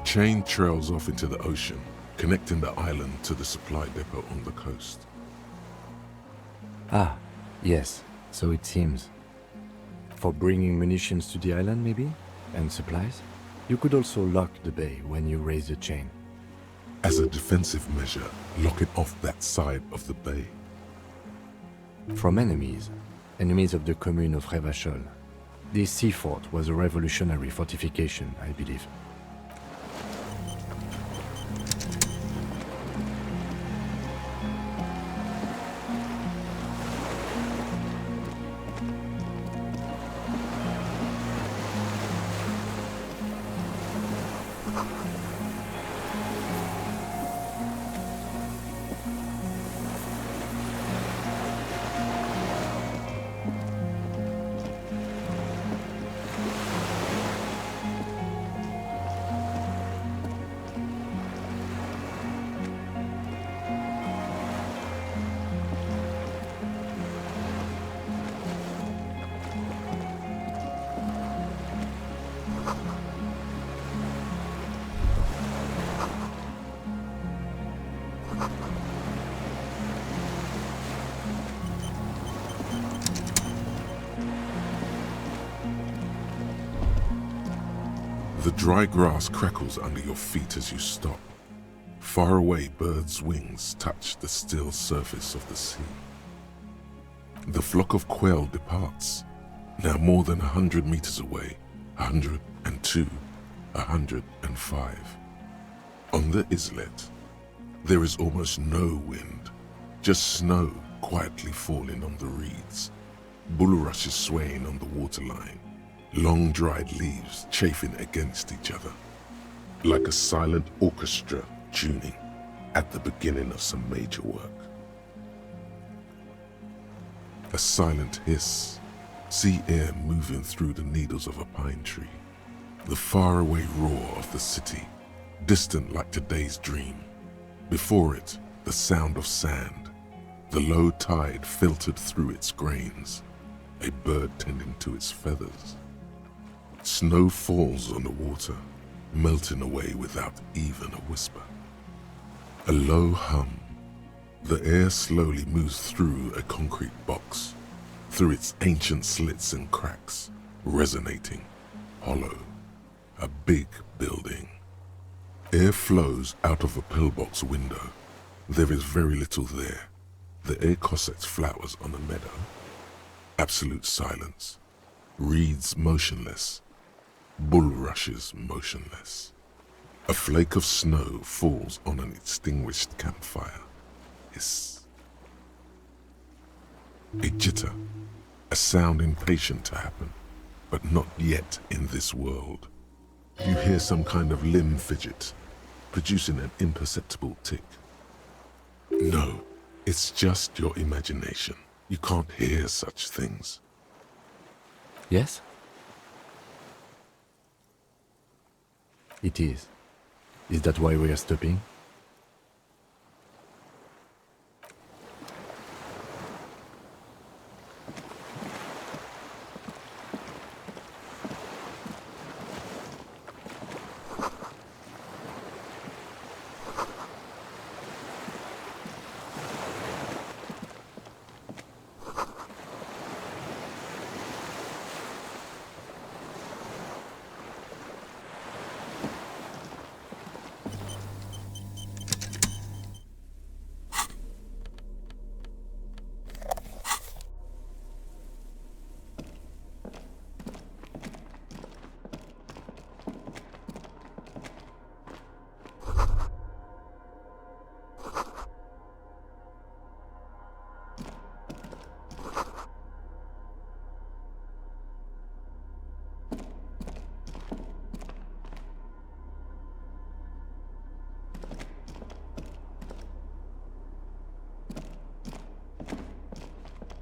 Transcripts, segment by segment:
chain trails off into the ocean, connecting the island to the supply depot on the coast. Ah, yes, so it seems. For bringing munitions to the island, maybe? And supplies? You could also lock the bay when you raise the chain. As a defensive measure, lock it off that side of the bay. From enemies of the commune of Revachol. This sea fort was a revolutionary fortification, I believe. The dry grass crackles under your feet as you stop. Far away, birds' wings touch the still surface of the sea. The flock of quail departs, now more than 100 meters away, 102, 105. On the islet, there is almost no wind, just snow quietly falling on the reeds, bulrushes swaying on the waterline, long dried leaves chafing against each other, like a silent orchestra tuning at the beginning of some major work. A silent hiss, sea air moving through the needles of a pine tree, the faraway roar of the city, distant like today's dream. Before it, the sound of sand, the low tide filtered through its grains, a bird tending to its feathers. Snow falls on the water, melting away without even a whisper. A low hum. The air slowly moves through a concrete box, through its ancient slits and cracks, resonating, hollow. A big building. Air flows out of a pillbox window. There is very little there. The air cossets flowers on a meadow. Absolute silence. Reeds motionless. Bulrushes motionless. A flake of snow falls on an extinguished campfire. Hiss. A jitter, a sound impatient to happen, but not yet in this world. You hear some kind of limb fidget, producing an imperceptible tick. No, it's just your imagination. You can't hear such things. Yes? It is. Is that why we are stopping?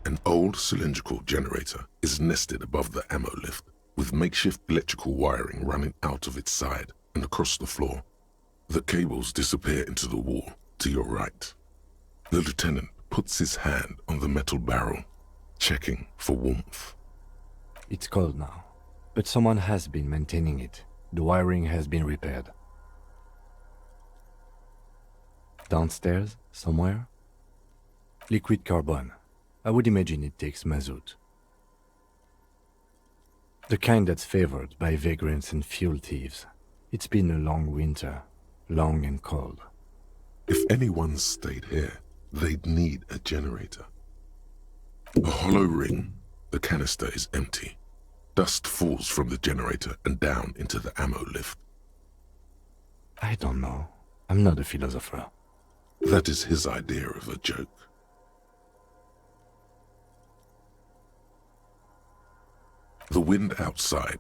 An old cylindrical generator is nested above the ammo lift, with makeshift electrical wiring running out of its side and across the floor. The cables disappear into the wall to your right. The lieutenant puts his hand on the metal barrel, checking for warmth. It's cold now, but someone has been maintaining it. The wiring has been repaired. Downstairs, somewhere? Liquid carbon. I would imagine it takes mazout. The kind that's favored by vagrants and fuel thieves. It's been a long winter, long and cold. If anyone stayed here, they'd need a generator. A hollow ring, the canister is empty. Dust falls from the generator and down into the ammo lift. I don't know. I'm not a philosopher. That is his idea of a joke. The wind outside.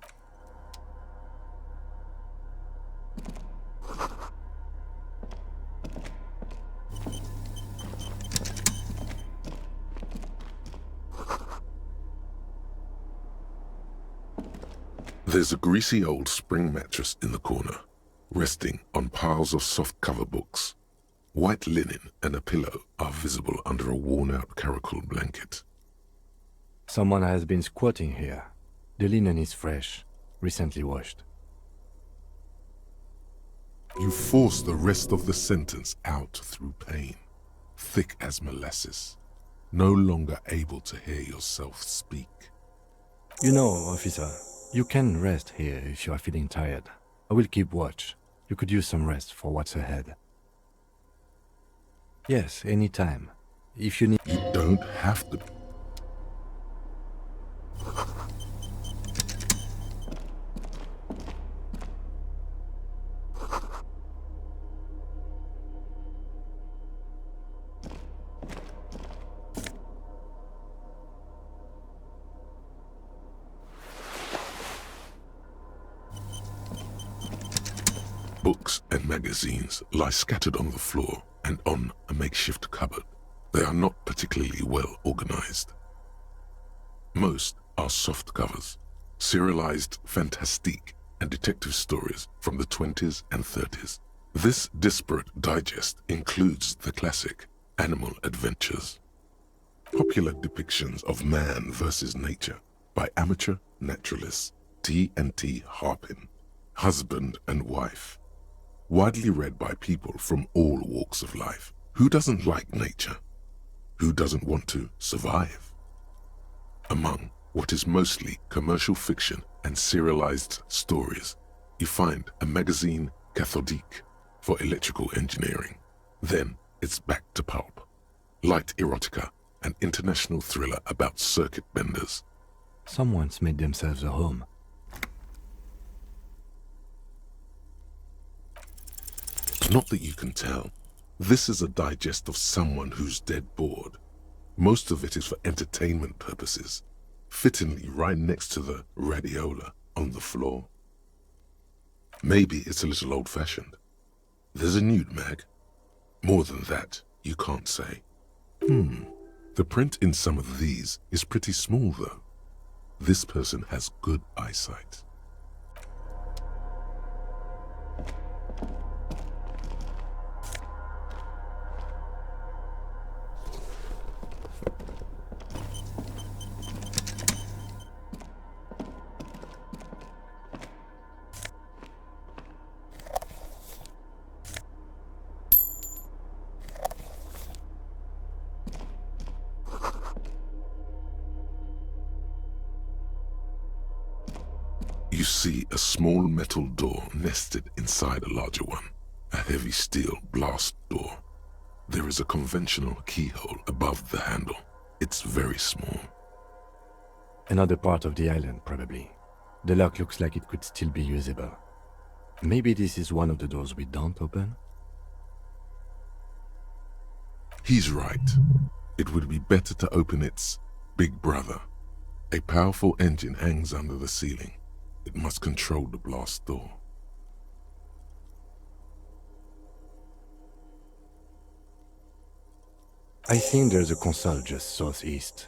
There's a greasy old spring mattress in the corner, resting on piles of soft cover books. White linen and a pillow are visible under a worn-out caracal blanket. Someone has been squatting here. The linen is fresh, recently washed. You force the rest of the sentence out through pain, thick as molasses, no longer able to hear yourself speak. You know, officer, you can rest here if you are feeling tired. I will keep watch. You could use some rest for what's ahead. Yes, anytime. If you need... You don't have to. Books and magazines lie scattered on the floor and on a makeshift cupboard. They are not particularly well organized. Most are soft covers, serialized fantastique and detective stories from the 20s and 30s. This disparate digest includes the classic Animal Adventures, popular depictions of man versus nature by amateur naturalists T&T Harpin, husband and wife, widely read by people from all walks of life. Who doesn't like nature? Who doesn't want to survive? Among what is mostly commercial fiction and serialized stories, you find a magazine cathodique for electrical engineering. Then it's back to pulp, light erotica, an international thriller about circuit benders. Someone's made themselves a home. Not that you can tell. This is a digest of someone who's dead bored. Most of it is for entertainment purposes, fittingly right next to the radiola on the floor. Maybe it's a little old-fashioned. There's a nude mag. More than that, you can't say. The print in some of these is pretty small, though. This person has good eyesight. You see a small metal door nested inside a larger one, a heavy steel blast door. There is a conventional keyhole above the handle. It's very small. Another part of the island, probably. The lock looks like it could still be usable. Maybe this is one of the doors we don't open? He's right. It would be better to open its big brother. A powerful engine hangs under the ceiling. It must control the blast door. I think there's a console just southeast.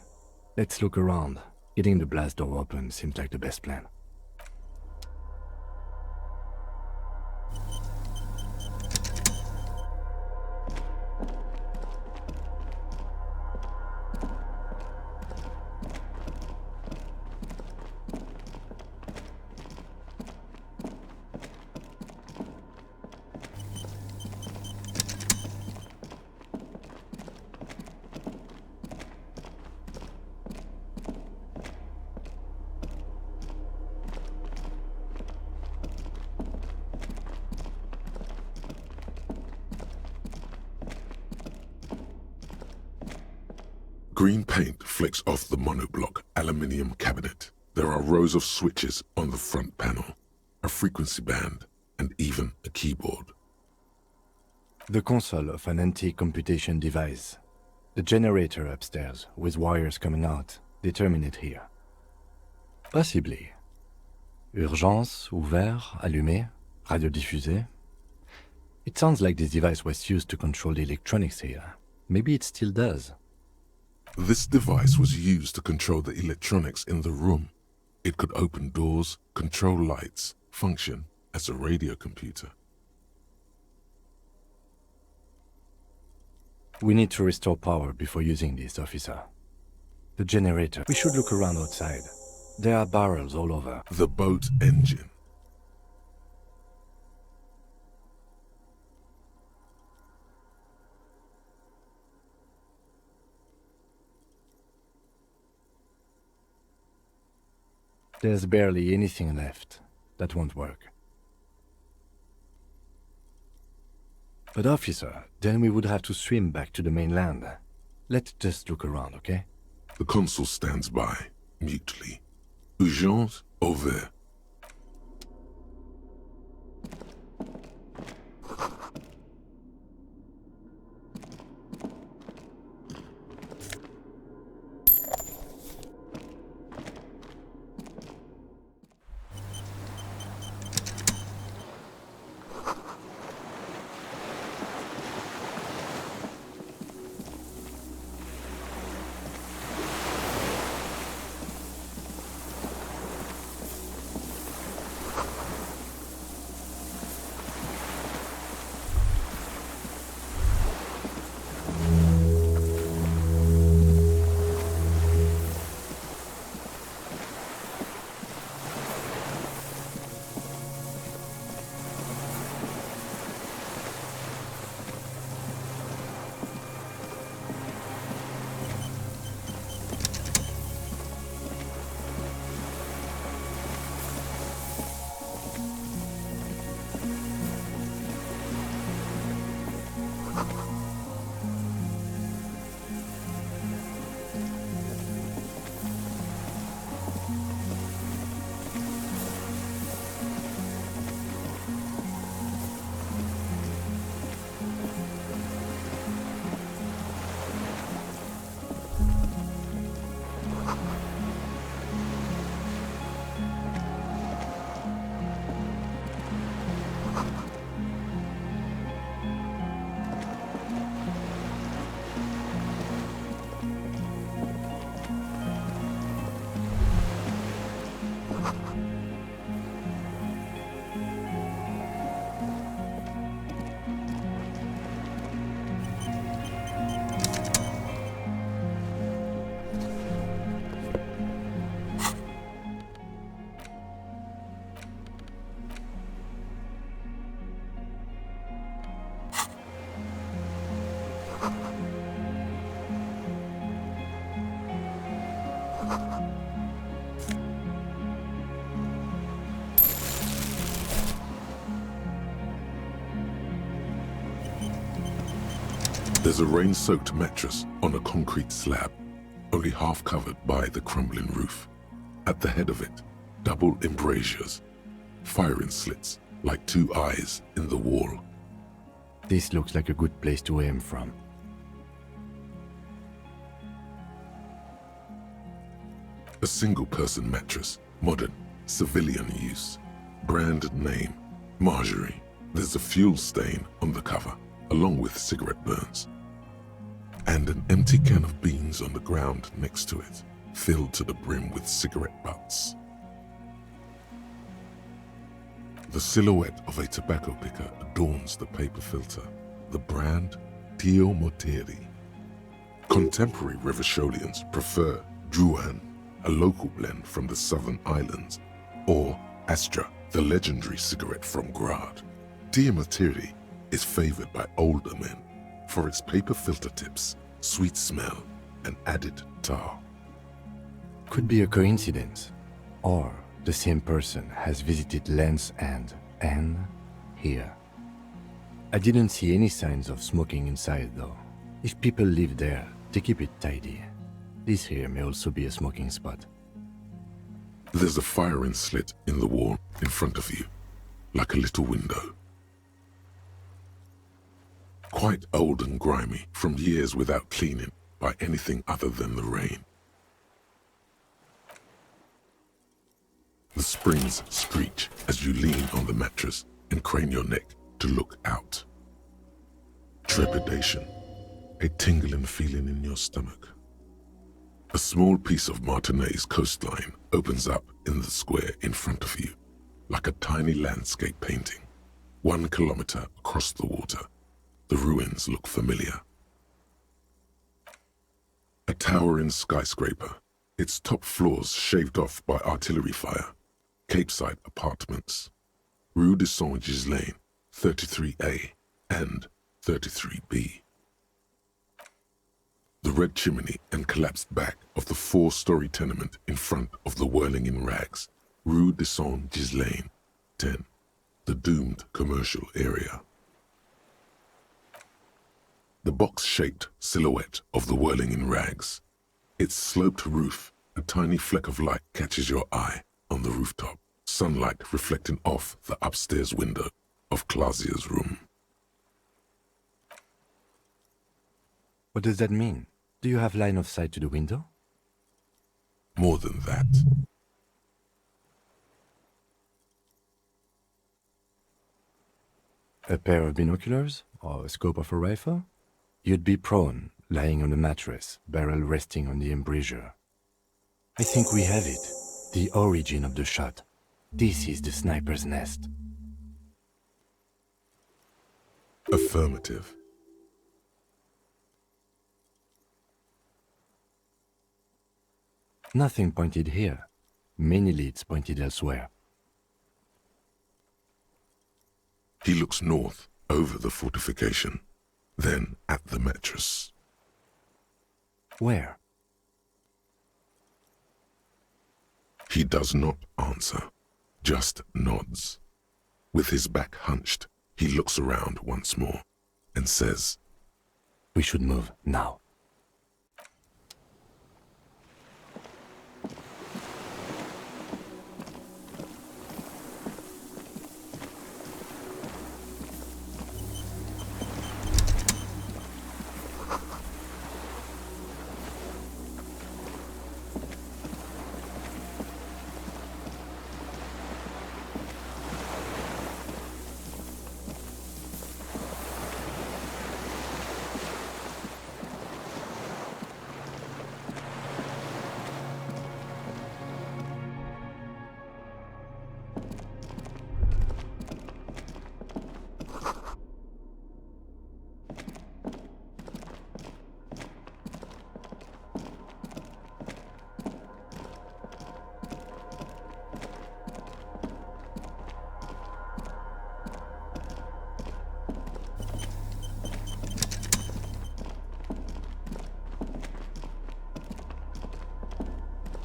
Let's look around. Getting the blast door open seems like the best plan. Green paint flecks off the monoblock aluminium cabinet. There are rows of switches on the front panel, a frequency band, and even a keyboard. The console of an antique computation device. The generator upstairs, with wires coming out, they terminate here. Possibly. Urgence, ouvert, allumé, radiodiffusé. It sounds like this device was used to control the electronics here. Maybe it still does. This device was used to control the electronics in the room. It could open doors, control lights, function as a radio computer. We need to restore power before using this, officer. The generator. We should look around outside. There are barrels all over. The boat engine. There's barely anything left. That won't work. But officer, then we would have to swim back to the mainland. Let's just look around, okay? The consul stands by, mutely. Urgence, ouvert. There's a rain-soaked mattress on a concrete slab, only half covered by the crumbling roof. At the head of it, double embrasures, firing slits like two eyes in the wall. This looks like a good place to aim from. A single-person mattress, modern, civilian use. Brand name, Marjorie. There's a fuel stain on the cover, along with cigarette burns. And an empty can of beans on the ground next to it, filled to the brim with cigarette butts. The silhouette of a tobacco picker adorns the paper filter. The brand, Tio Moteri. Contemporary Revacholians prefer Druan, a local blend from the southern islands, or Astra, the legendary cigarette from Grad. Tio Moteri is favored by older men for its paper filter tips, sweet smell, and added tar. Could be a coincidence, or the same person has visited Lens End and here. I didn't see any signs of smoking inside though. If people live there, they keep it tidy. This here may also be a smoking spot. There's a firing slit in the wall in front of you, like a little window. Quite old and grimy from years without cleaning by anything other than the rain. The springs screech as you lean on the mattress and crane your neck to look out. Trepidation, a tingling feeling in your stomach. A small piece of Martinez coastline opens up in the square in front of you, like a tiny landscape painting. 1 kilometer across the water, the ruins look familiar. A towering skyscraper, its top floors shaved off by artillery fire. Capeside apartments, Rue de Saint-Ghislain, 33A and 33B. The red chimney and collapsed back of the 4-story tenement in front of the whirling in rags, Rue de Saint-Ghislain, 10, the doomed commercial area. The box-shaped silhouette of the whirling in rags, its sloped roof, a tiny fleck of light catches your eye on the rooftop, sunlight reflecting off the upstairs window of Clausia's room. What does that mean? Do you have line of sight to the window? More than that. A pair of binoculars? Or a scope of a rifle? You'd be prone, lying on a mattress, barrel resting on the embrasure. I think we have it. The origin of the shot. This is the sniper's nest. Affirmative. Nothing pointed here. Many leads pointed elsewhere. He looks north, over the fortification, then at the mattress. Where? He does not answer, just nods. With his back hunched, he looks around once more and says, We should move now.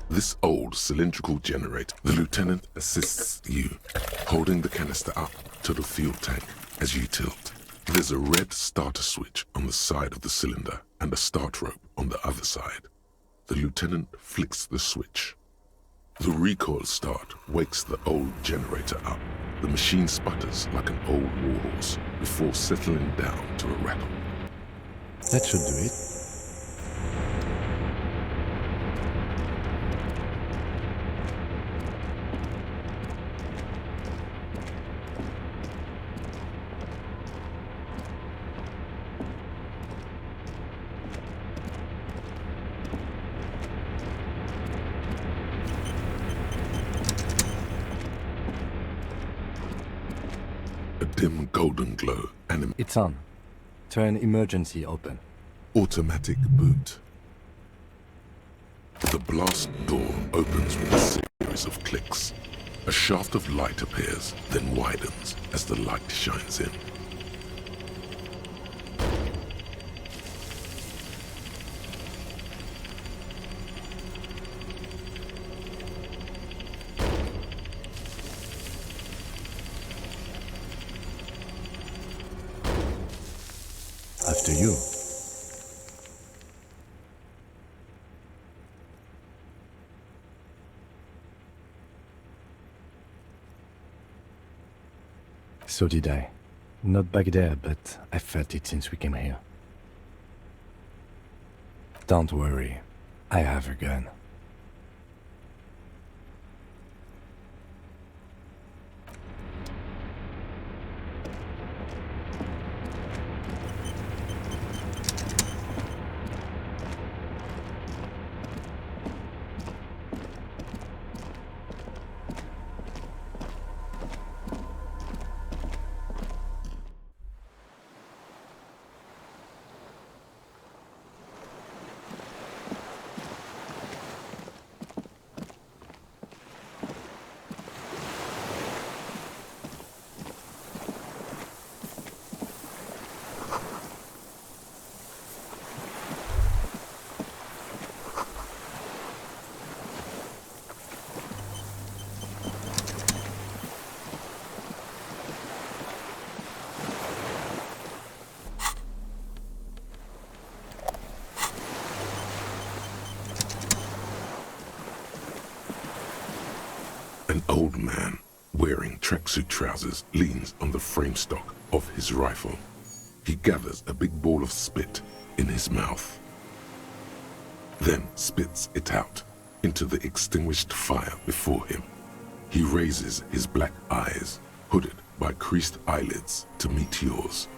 This old cylindrical generator, the lieutenant assists you, holding the canister up to the fuel tank as you tilt. There's a red starter switch on the side of the cylinder and a start rope on the other side. The lieutenant flicks the switch. The recoil start wakes the old generator up. The machine sputters like an old warhorse before settling down to a rattle. That should do it. A dim golden glow and It's on. Turn emergency open. automatic boot. The blast door opens with a series of clicks. A shaft of light appears, then widens as the light shines in. After you. So did I. Not back there, but I felt it since we came here. Don't worry. I have a gun. An old man wearing tracksuit trousers leans on the frame stock of his rifle. He gathers a big ball of spit in his mouth, then spits it out into the extinguished fire before him. He raises his black eyes, hooded by creased eyelids, to meet yours.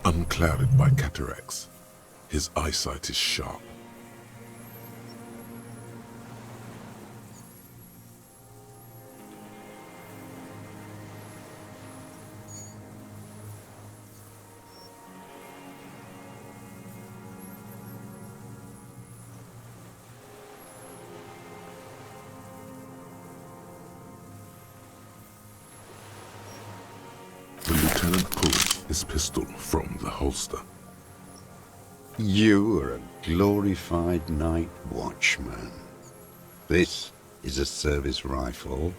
Unclouded by cataracts, his eyesight is sharp. The lieutenant pulls his pistol from the holster. You are a glorified night watchman. This is a service rifle.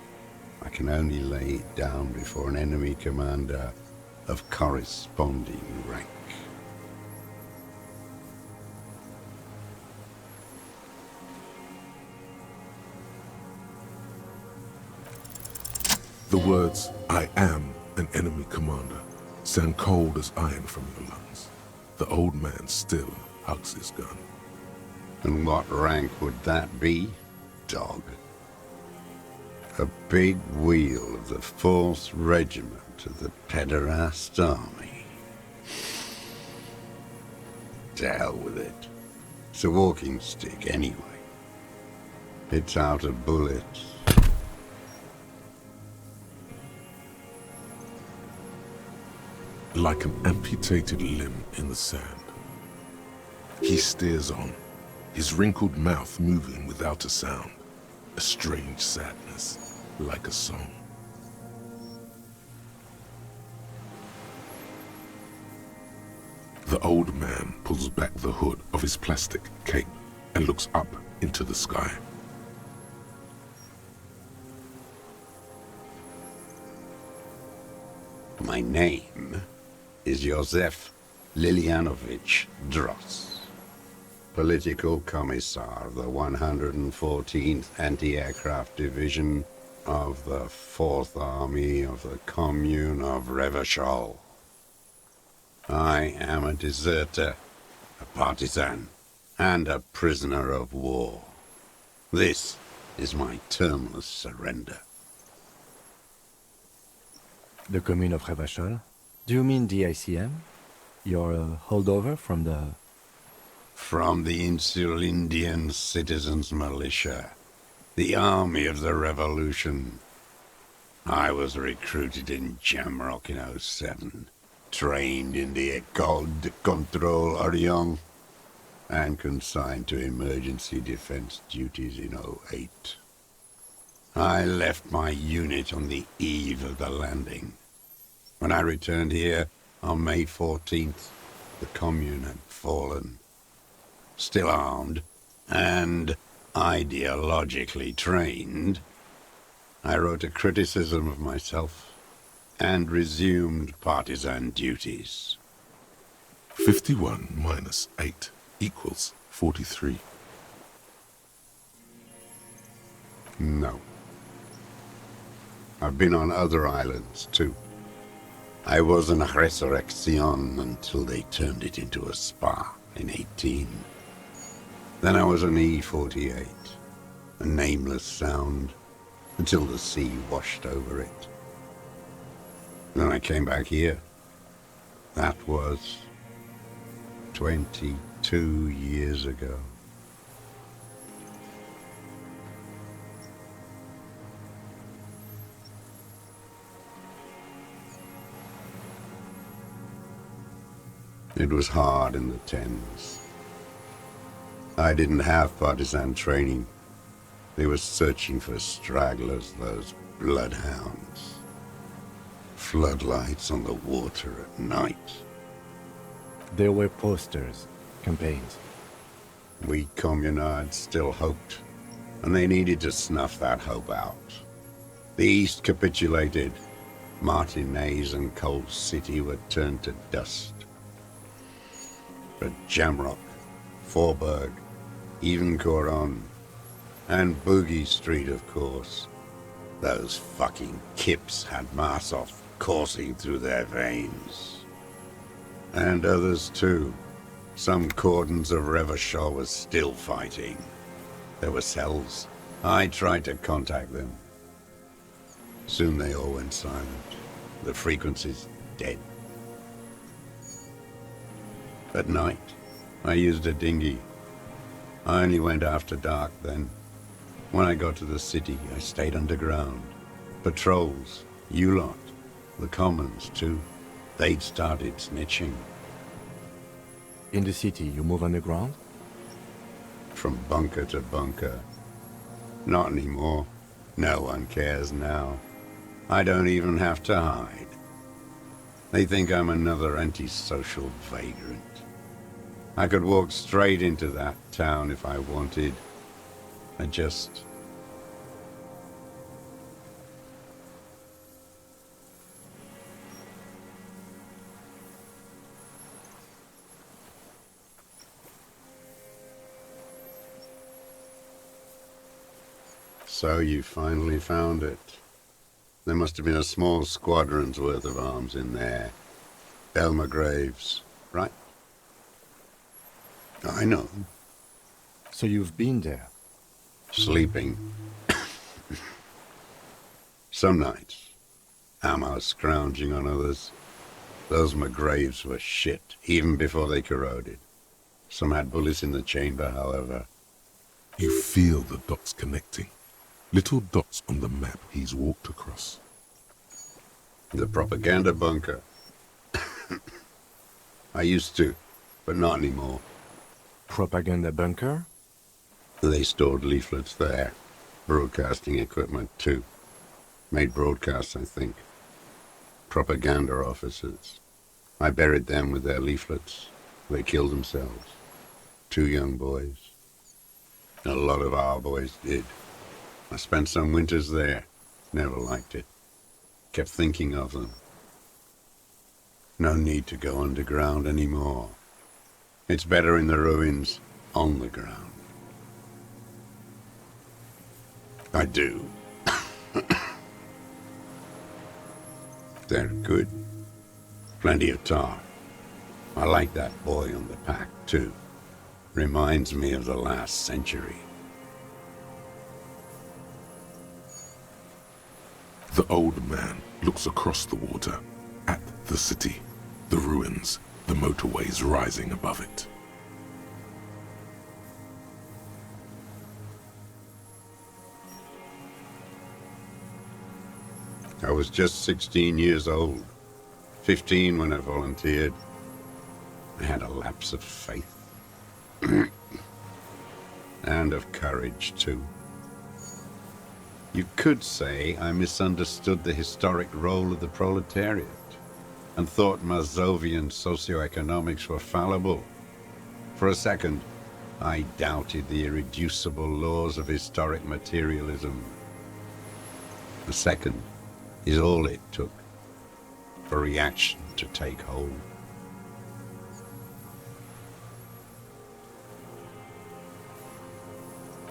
I can only lay it down before an enemy commander of corresponding rank. The words, "I am an enemy commander," sound cold as iron from your lungs. The old man still hugs his gun. And what rank would that be, dog? A big wheel of the 4th Regiment of the Pederast Army. To hell with it. It's a walking stick anyway. It's out of bullets. Like an amputated limb in the sand. He steers on, his wrinkled mouth moving without a sound, a strange sadness, like a song. The old man pulls back the hood of his plastic cape and looks up into the sky. My name is Iosef Lilianovich Dros, Political Commissar of the 114th Anti-Aircraft Division of the 4th Army of the Commune of Revachol. I am a deserter, a partisan, and a prisoner of war. This is my termless surrender. The commune of Revachol? Do you mean the ICM? You're a holdover from the... From the Insulindian Citizens Militia, the army of the revolution. I was recruited in Jamrock in '07, trained in the École de Contrôle Orient, and consigned to emergency defense duties in '08. I left my unit on the eve of the landing. When I returned here on May 14th, the commune had fallen. Still armed and ideologically trained, I wrote a criticism of myself and resumed partisan duties. 51 minus 8 equals 43. No. I've been on other islands, too. I was an resurrection until they turned it into a spa in 18. Then I was an E48, a nameless sound, until the sea washed over it. Then I came back here. That was 22 years ago. It was hard in the Thames. I didn't have partisan training. They were searching for stragglers, those bloodhounds. Floodlights on the water at night. There were posters, campaigns. We communards still hoped, and they needed to snuff that hope out. The East capitulated. Martinez and Cold City were turned to dust. But Jamrock, Forburg, even Coron, and Boogie Street, of course. Those fucking kips had Marsov coursing through their veins. And others too. Some cordons of Revachol was still fighting. There were cells. I tried to contact them. Soon they all went silent. The frequencies dead. At night, I used a dinghy. I only went after dark then. When I got to the city, I stayed underground. Patrols, you lot, the commons too. They'd started snitching. In the city, you move underground? From bunker to bunker. Not anymore. No one cares now. I don't even have to hide. They think I'm another antisocial vagrant. I could walk straight into that town if I wanted. I just... So you finally found it. There must have been a small squadron's worth of arms in there. Belmer Graves, right? I know. So you've been there? Sleeping. Some nights. Ammo scrounging on others. Those McGraves were shit, even before they corroded. Some had bullets in the chamber, however. You feel the dots connecting. Little dots on the map he's walked across. The propaganda bunker. I used to, but not anymore. Propaganda bunker? They stored leaflets there. Broadcasting equipment, too. Made broadcasts, I think. Propaganda officers. I buried them with their leaflets. They killed themselves. 2 young boys. A lot of our boys did. I spent some winters there. Never liked it. Kept thinking of them. No need to go underground anymore. It's better in the ruins, on the ground. I do. They're good. Plenty of tar. I like that boy on the pack, too. Reminds me of the last century. The old man looks across the water, at the city, the ruins, the motorways rising above it. I was just 16 years old. 15 when I volunteered. I had a lapse of faith. And of courage, too. You could say I misunderstood the historic role of the proletariat and thought Mazovian socioeconomics were fallible. For a second, I doubted the irreducible laws of historic materialism. A second is all it took for reaction to take hold.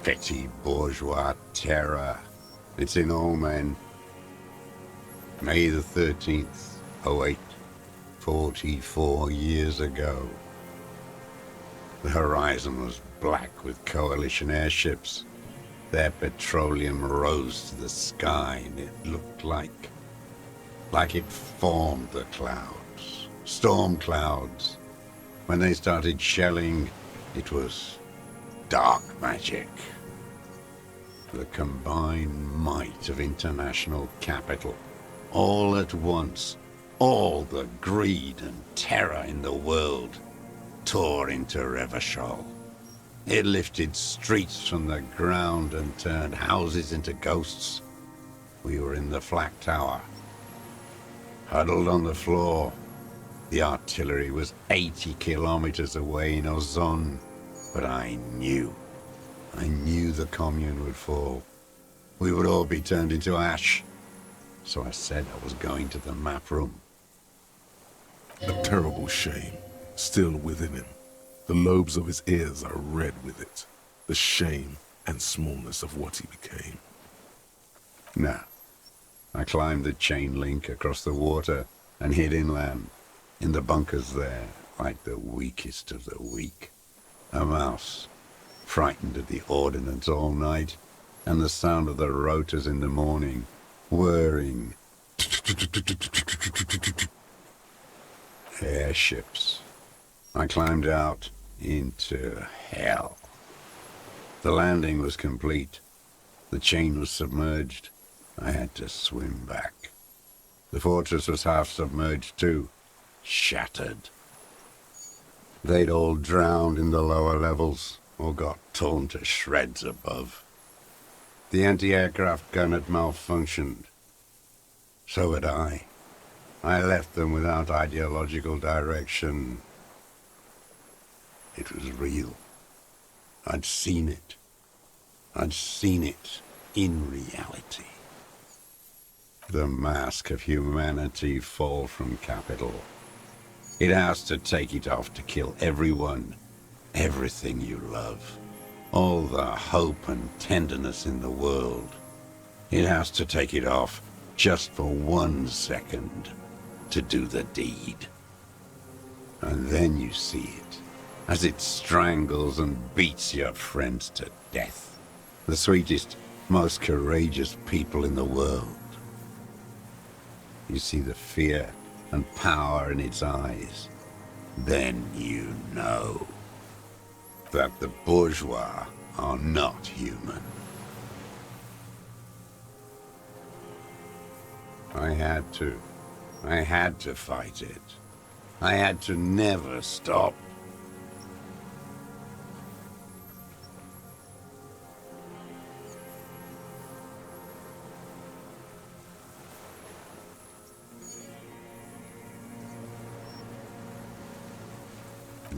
Petty bourgeois terror. It's in all men. May the 13th, 08, 44 years ago. The horizon was black with coalition airships. Their petroleum rose to the sky, and it looked like it formed the clouds, storm clouds. When they started shelling, it was dark magic. The combined might of international capital, all at once, all the greed and terror in the world, tore into Revachol. It lifted streets from the ground and turned houses into ghosts. We were in the flak tower, huddled on the floor. The artillery was 80 kilometers away in Ozon, but I knew the commune would fall. We would all be turned into ash. So I said I was going to the map room. A terrible shame, still within him. The lobes of his ears are red with it. The shame and smallness of what he became. Nah. I climbed the chain link across the water and hid inland, in the bunkers there, like the weakest of the weak. A mouse, frightened at the ordnance all night, and the sound of the rotors in the morning, whirring. Airships. I climbed out into hell. The landing was complete. The chain was submerged. I had to swim back. The fortress was half submerged too, shattered. They'd all drowned in the lower levels, or got torn to shreds above. The anti-aircraft gun had malfunctioned. So had I. I left them without ideological direction. It was real. I'd seen it. I'd seen it in reality. The mask of humanity fall from capital. It has to take it off to kill everyone, everything you love. All the hope and tenderness in the world. It has to take it off just for 1 second to do the deed. And then you see it, as it strangles and beats your friends to death. The sweetest, most courageous people in the world. You see the fear and power in its eyes. Then you know that the bourgeois are not human. I had to fight it. I had to never stop.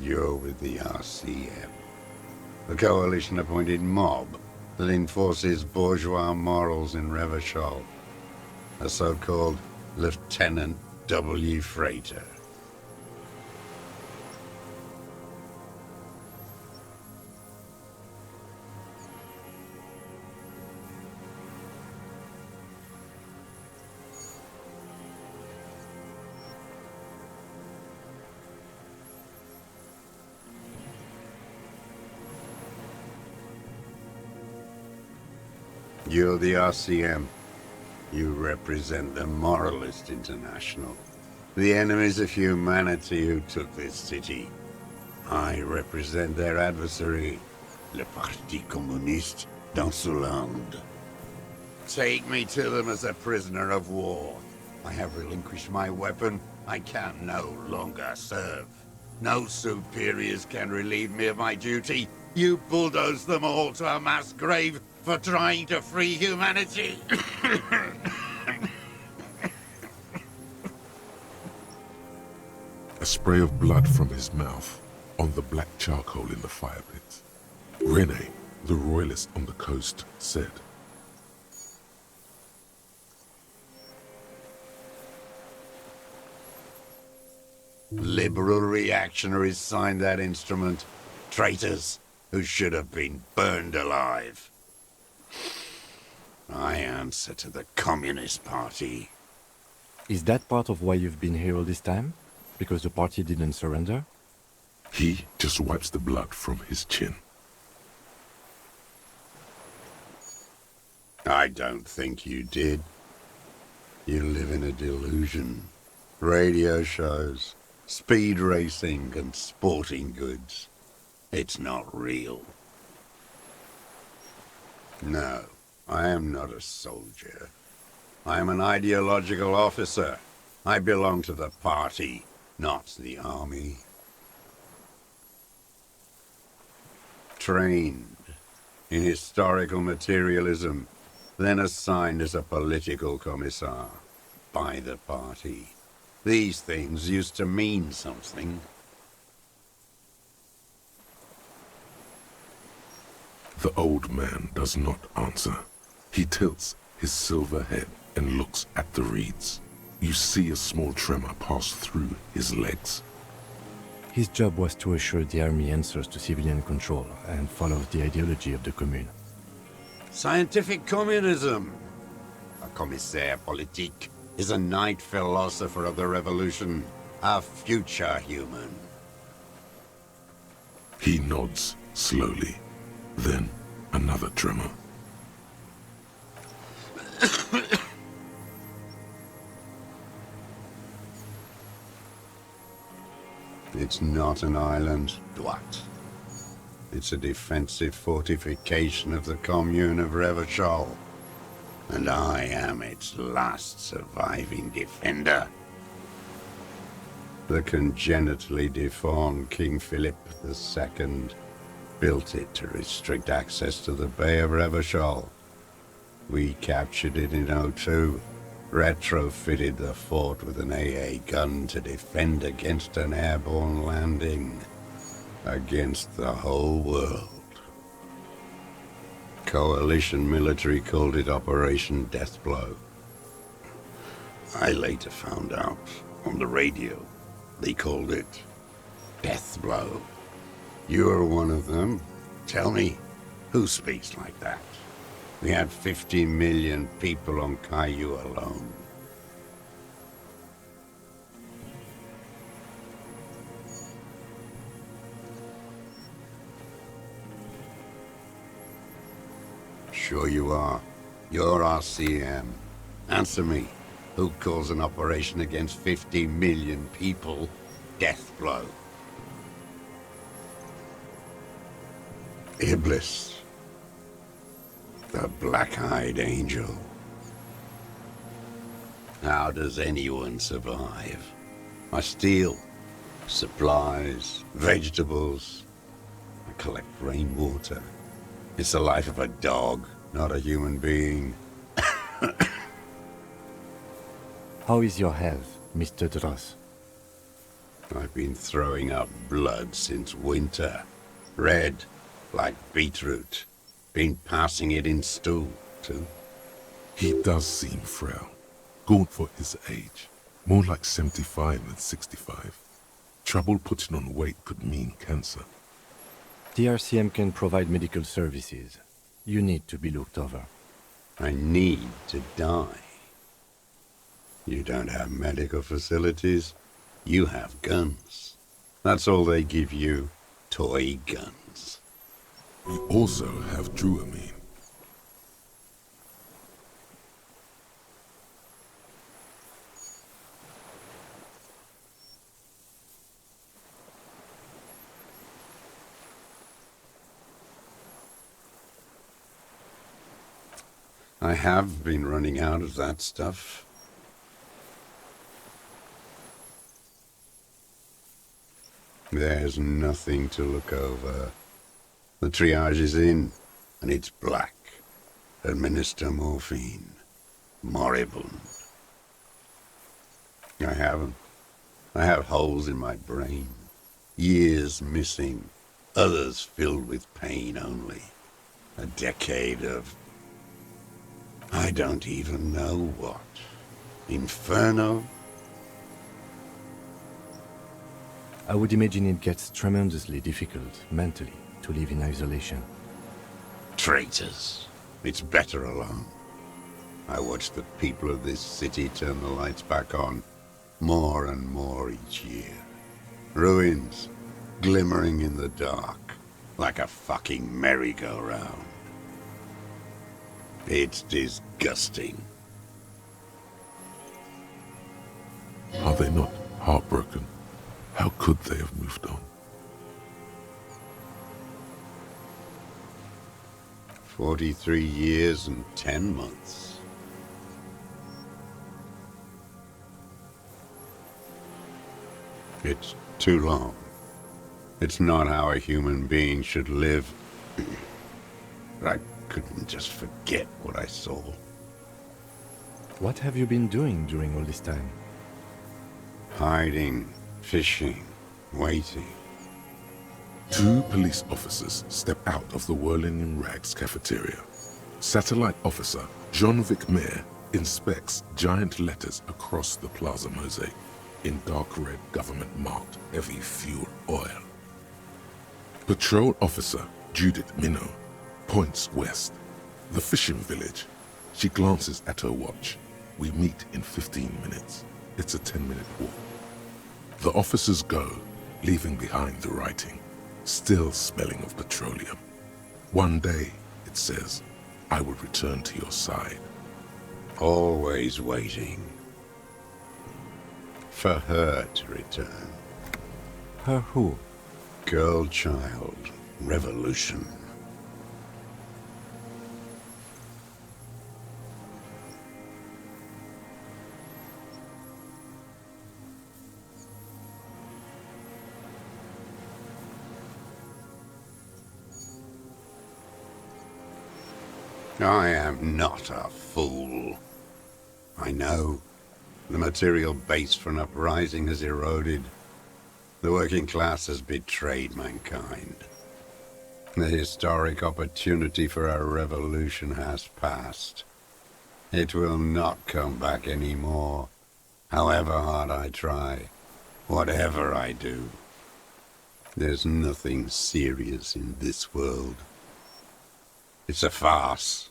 You're with the RCM, the coalition-appointed mob that enforces bourgeois morals in Revachol, a so-called Lieutenant W. Freighter. You're the RCM. You represent the Moralist International, the enemies of humanity who took this city. I represent their adversary, le Parti Communiste dans ce land. Take me to them as a prisoner of war. I have relinquished my weapon. I can no longer serve. No superiors can relieve me of my duty. You bulldoze them all to a mass grave for trying to free humanity. A spray of blood from his mouth on the black charcoal in the fire pit. Rene, the royalist on the coast, said, Liberal reactionaries signed that instrument. Traitors who should have been burned alive. I answer to the Communist Party. Is that part of why you've been here all this time? Because the party didn't surrender? He just wipes the blood from his chin. I don't think you did. You live in a delusion. Radio shows, speed racing, and sporting goods. It's not real. No, I am not a soldier. I am an ideological officer. I belong to the party, not the army. Trained in historical materialism, then assigned as a political commissar by the party. These things used to mean something. The old man does not answer. He tilts his silver head and looks at the reeds. You see a small tremor pass through his legs. His job was to assure the army answers to civilian control and follows the ideology of the Commune. Scientific communism. A commissaire politique is a night philosopher of the revolution, a future human. He nods slowly. Then another tremor. It's not an island, Dwat. It's a defensive fortification of the commune of Revachol. And I am its last surviving defender. The congenitally deformed King Philip II built it to restrict access to the Bay of Revachol. We captured it in '02, retrofitted the fort with an AA gun to defend against an airborne landing. Against the whole world. Coalition military called it Operation Deathblow. I later found out on the radio they called it Deathblow. You're one of them. Tell me, who speaks like that? We had 50 million people on Caillou alone. Sure you are. You're our CM. Answer me. Who calls an operation against 50 million people Deathblow? Iblis. The black-eyed angel. How does anyone survive? I steal supplies, vegetables. I collect rainwater. It's the life of a dog, not a human being. How is your health, Mr. Dros? I've been throwing up blood since winter. Red, like beetroot. Been passing it in stool, too. He does seem frail. Gaunt for his age. More like 75 than 65. Trouble putting on weight could mean cancer. The RCM can provide medical services. You need to be looked over. I need to die. You don't have medical facilities. You have guns. That's all they give you. Toy guns. We also have Druamine. I have been running out of that stuff. There's nothing to look over. The triage is in, and it's black. Administer morphine. Moribund. I haven't. I have holes in my brain. Years missing. Others filled with pain only. A decade of... I don't even know what. Inferno? I would imagine it gets tremendously difficult, mentally, to live in isolation. Traitors. It's better alone. I watch the people of this city turn the lights back on more and more each year. Ruins glimmering in the dark like a fucking merry-go-round. It's disgusting. Are they not heartbroken? How could they have moved on? 43 years and 10 months. It's too long. It's not how a human being should live. But I couldn't just forget what I saw. What have you been doing during all this time? Hiding, fishing, waiting. 2 police officers step out of the Whirling in Rags cafeteria. Satellite officer Jean-Vic Mayer inspects giant letters across the plaza mosaic in dark red government-marked heavy fuel oil. Patrol officer Judith Minot points west. The fishing village. She glances at her watch. We meet in 15 minutes. It's a 10-minute walk. The officers go, leaving behind the writing, still smelling of petroleum. One day, it says, I will return to your side. Always waiting. For her to return. Her who? Girl child. Revolution. I am not a fool. I know the material base for an uprising has eroded. The working class has betrayed mankind. The historic opportunity for a revolution has passed. It will not come back anymore, however hard I try, whatever I do. There's nothing serious in this world. It's a farce.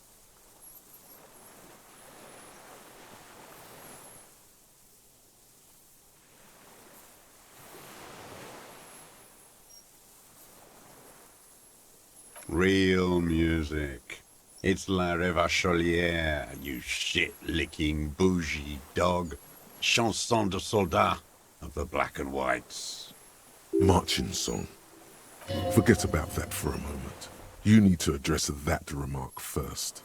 Real music. It's La Révacholière, you shit-licking bougie dog. Chanson de soldat of the black and whites. Marching song. Forget about that for a moment. You need to address that remark first.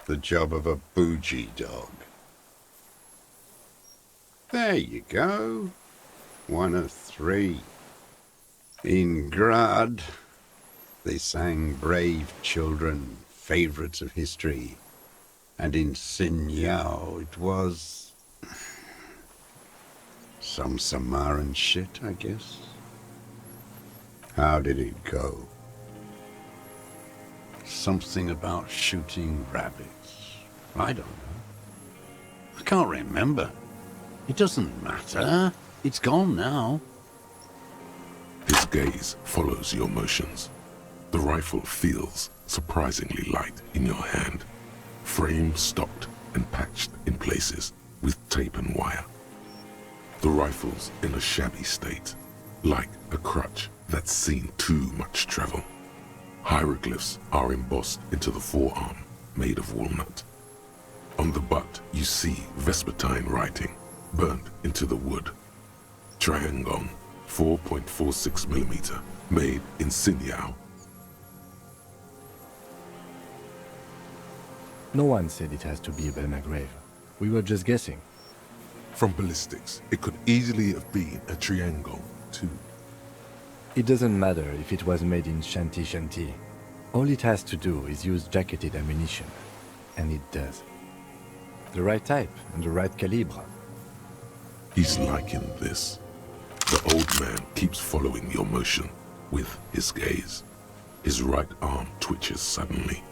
The job of a bougie dog. There you go. 1 of 3. In Grad, they sang Brave Children, favorites of history. And in Sinyao, it was some Samaran shit, I guess. How did it go? Something about shooting rabbits. I don't know. I can't remember. It doesn't matter. It's gone now. His gaze follows your motions. The rifle feels surprisingly light in your hand. Frame stocked and patched in places with tape and wire. The rifle's in a shabby state, like a crutch that's seen too much travel. Hieroglyphs are embossed into the forearm, made of walnut. On the butt, you see Vespertine writing, burnt into the wood. Triangong, 4.46mm, made in Sinyao. No one said it has to be a Belmagrave. We were just guessing. From ballistics, it could easily have been a Triangong, too. It doesn't matter if it was made in Shanti Shanti. All it has to do is use jacketed ammunition. And it does. The right type and the right calibre. He's liking this. The old man keeps following your motion with his gaze. His right arm twitches suddenly.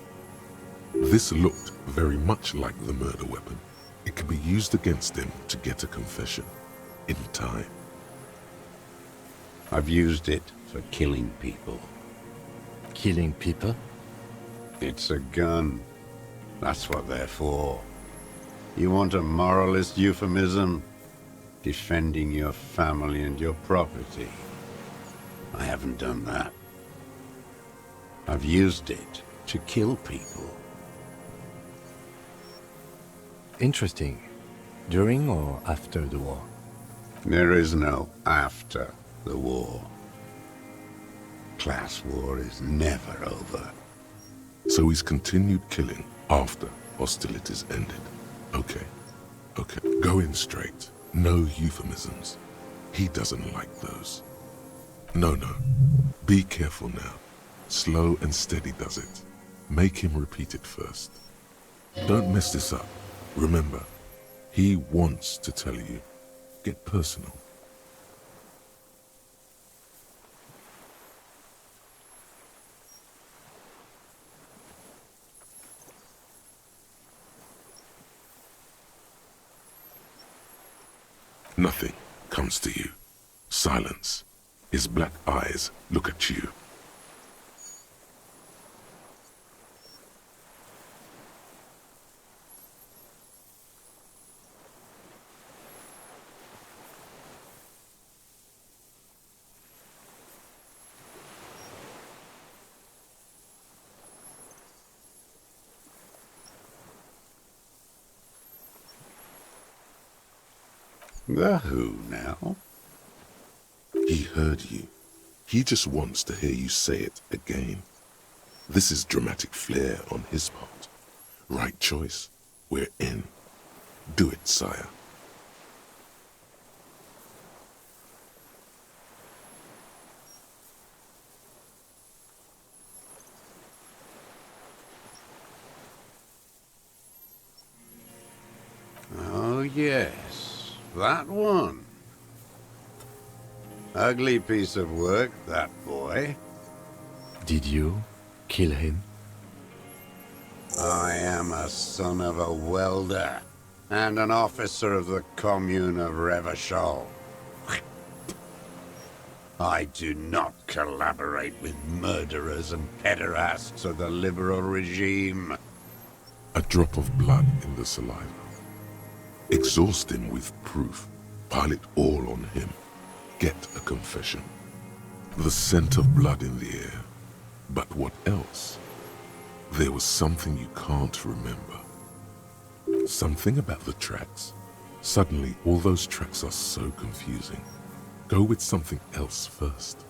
This looked very much like the murder weapon. It could be used against him to get a confession. In time. I've used it for killing people. Killing people? It's a gun. That's what they're for. You want a moralist euphemism? Defending your family and your property. I haven't done that. I've used it to kill people. Interesting. During or after the war? There is no after the war. Class war is never over. So he's continued killing after hostilities ended. Okay. Go in straight. No euphemisms. He doesn't like those. No. Be careful now. Slow and steady does it. Make him repeat it first. Don't mess this up. Remember, he wants to tell you. Get personal. Nothing comes to you. Silence. His black eyes look at you. The who now? He heard you. He just wants to hear you say it again. This is dramatic flair on his part. Right choice. We're in. Do it, sire. Oh, yes. That one. Ugly piece of work, that boy. Did you kill him? I am a son of a welder and an officer of the commune of Revachol. I do not collaborate with murderers and pederasts of the liberal regime. A drop of blood in the saliva. Exhaust him with proof. Pile it all on him. Get a confession. The scent of blood in the air. But what else? There was something you can't remember. Something about the tracks. Suddenly, all those tracks are so confusing. Go with something else first.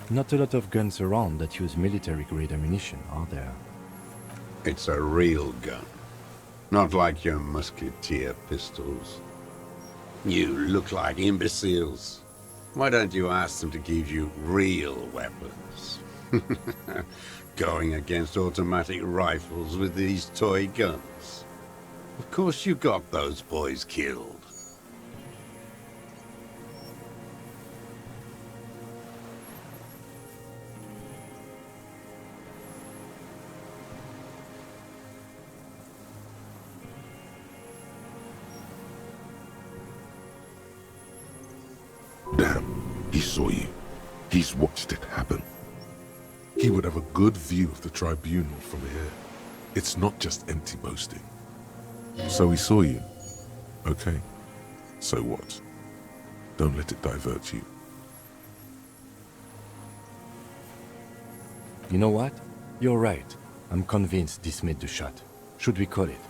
Not a lot of guns around that use military-grade ammunition, are there? It's a real gun. Not like your musketeer pistols. You look like imbeciles. Why don't you ask them to give you real weapons? Going against automatic rifles with these toy guns. Of course you got those boys killed. Damn, he saw you. He's watched it happen. He would have a good view of the tribunal from here. It's not just empty boasting. So he saw you. Okay. So what? Don't let it divert you. You know what? You're right. I'm convinced this made the shot. Should we call it?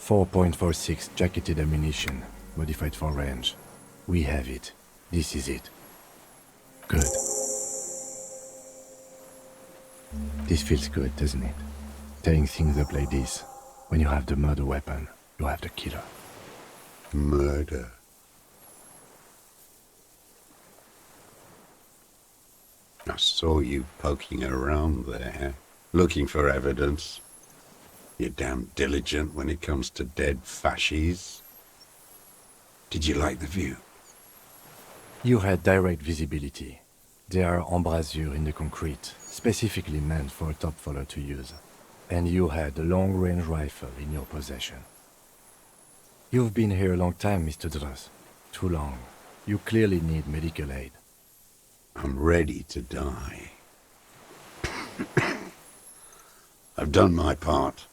.46 jacketed ammunition, modified for range. We have it. This is it. Good. This feels good, doesn't it? Tearing things up like this. When you have the murder weapon, you have the killer. Murder. I saw you poking around there, looking for evidence. You're damn diligent when it comes to dead fascies. Did you like the view? You had direct visibility. There are embrasures in the concrete, specifically meant for a top follower to use. And you had a long-range rifle in your possession. You've been here a long time, Mr. Dros. Too long. You clearly need medical aid. I'm ready to die. I've done my part.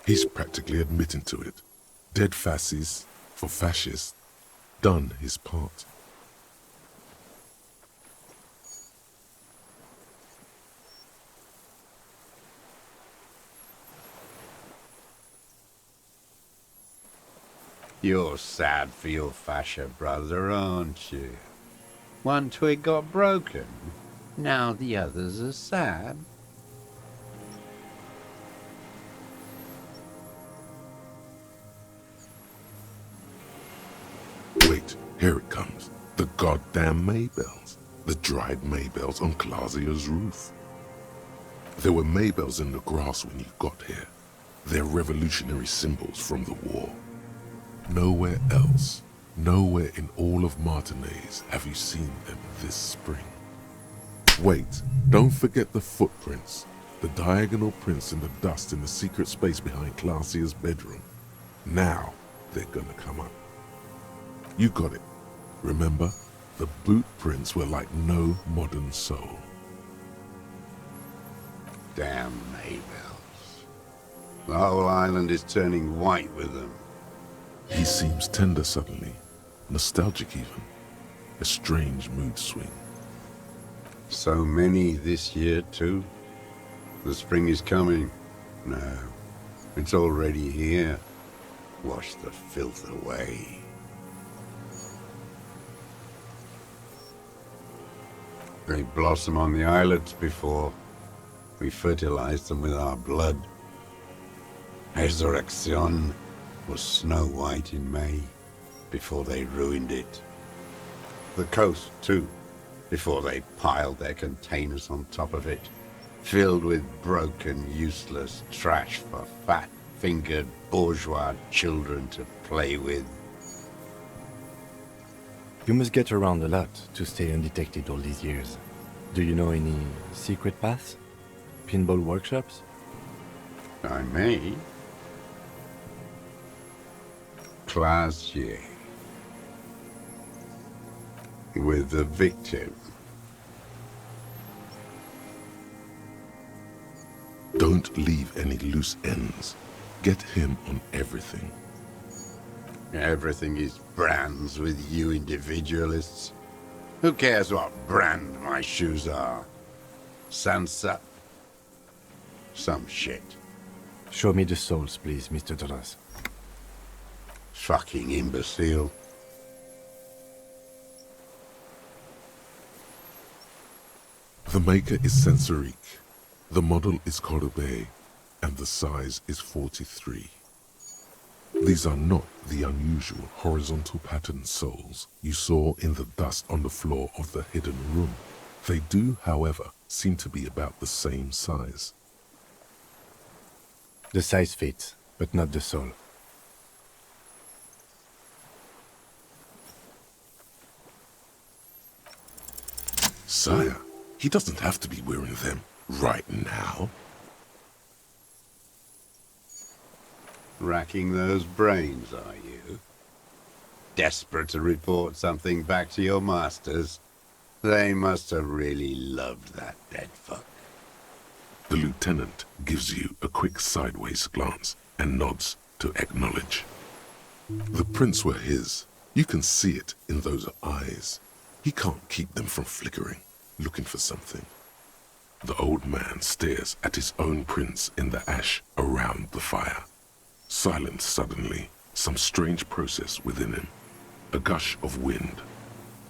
He's practically admitting to it. Dead fascists for fascists. Done his part. You're sad for your fascia brother, aren't you? One twig got broken. Now the others are sad. Wait, here it comes. The goddamn Maybells. The dried Maybells on Clausia's roof. There were Maybells in the grass when you got here. They're revolutionary symbols from the war. Nowhere else, nowhere in all of Martinaise have you seen them this spring. Wait, don't forget the footprints. The diagonal prints in the dust in the secret space behind Clausia's bedroom. Now they're gonna come up. You got it. Remember, the boot prints were like no modern soul. Damn Maybells. The whole island is turning white with them. He seems tender suddenly, nostalgic even. A strange mood swing. So many this year, too. The spring is coming. No, it's already here. Wash the filth away. They blossom on the islets before we fertilize them with our blood. Resurrection was snow white in May, before they ruined it. The coast, too, before they piled their containers on top of it, filled with broken, useless trash for fat-fingered bourgeois children to play with. You must get around a lot to stay undetected all these years. Do you know any secret paths? Pinball workshops? I may. Classier. With the victim. Don't leave any loose ends. Get him on everything. Everything is brands with you individualists. Who cares what brand my shoes are? Sansa? Some shit. Show me the souls, please, Mr. Dros. Fucking imbecile. The maker is Sensorique. The model is Corbeil, and the size is 43. These are not the unusual horizontal pattern souls you saw in the dust on the floor of the hidden room. They do, however, seem to be about the same size. The size fits, but not the soul. Sire, he doesn't have to be wearing them right now. Racking those brains, are you? Desperate to report something back to your masters? They must have really loved that dead fuck. The lieutenant gives you a quick sideways glance and nods to acknowledge. The prints were his. You can see it in those eyes. He can't keep them from flickering, looking for something. The old man stares at his own prints in the ash around the fire. Silent suddenly, some strange process within him. A gush of wind.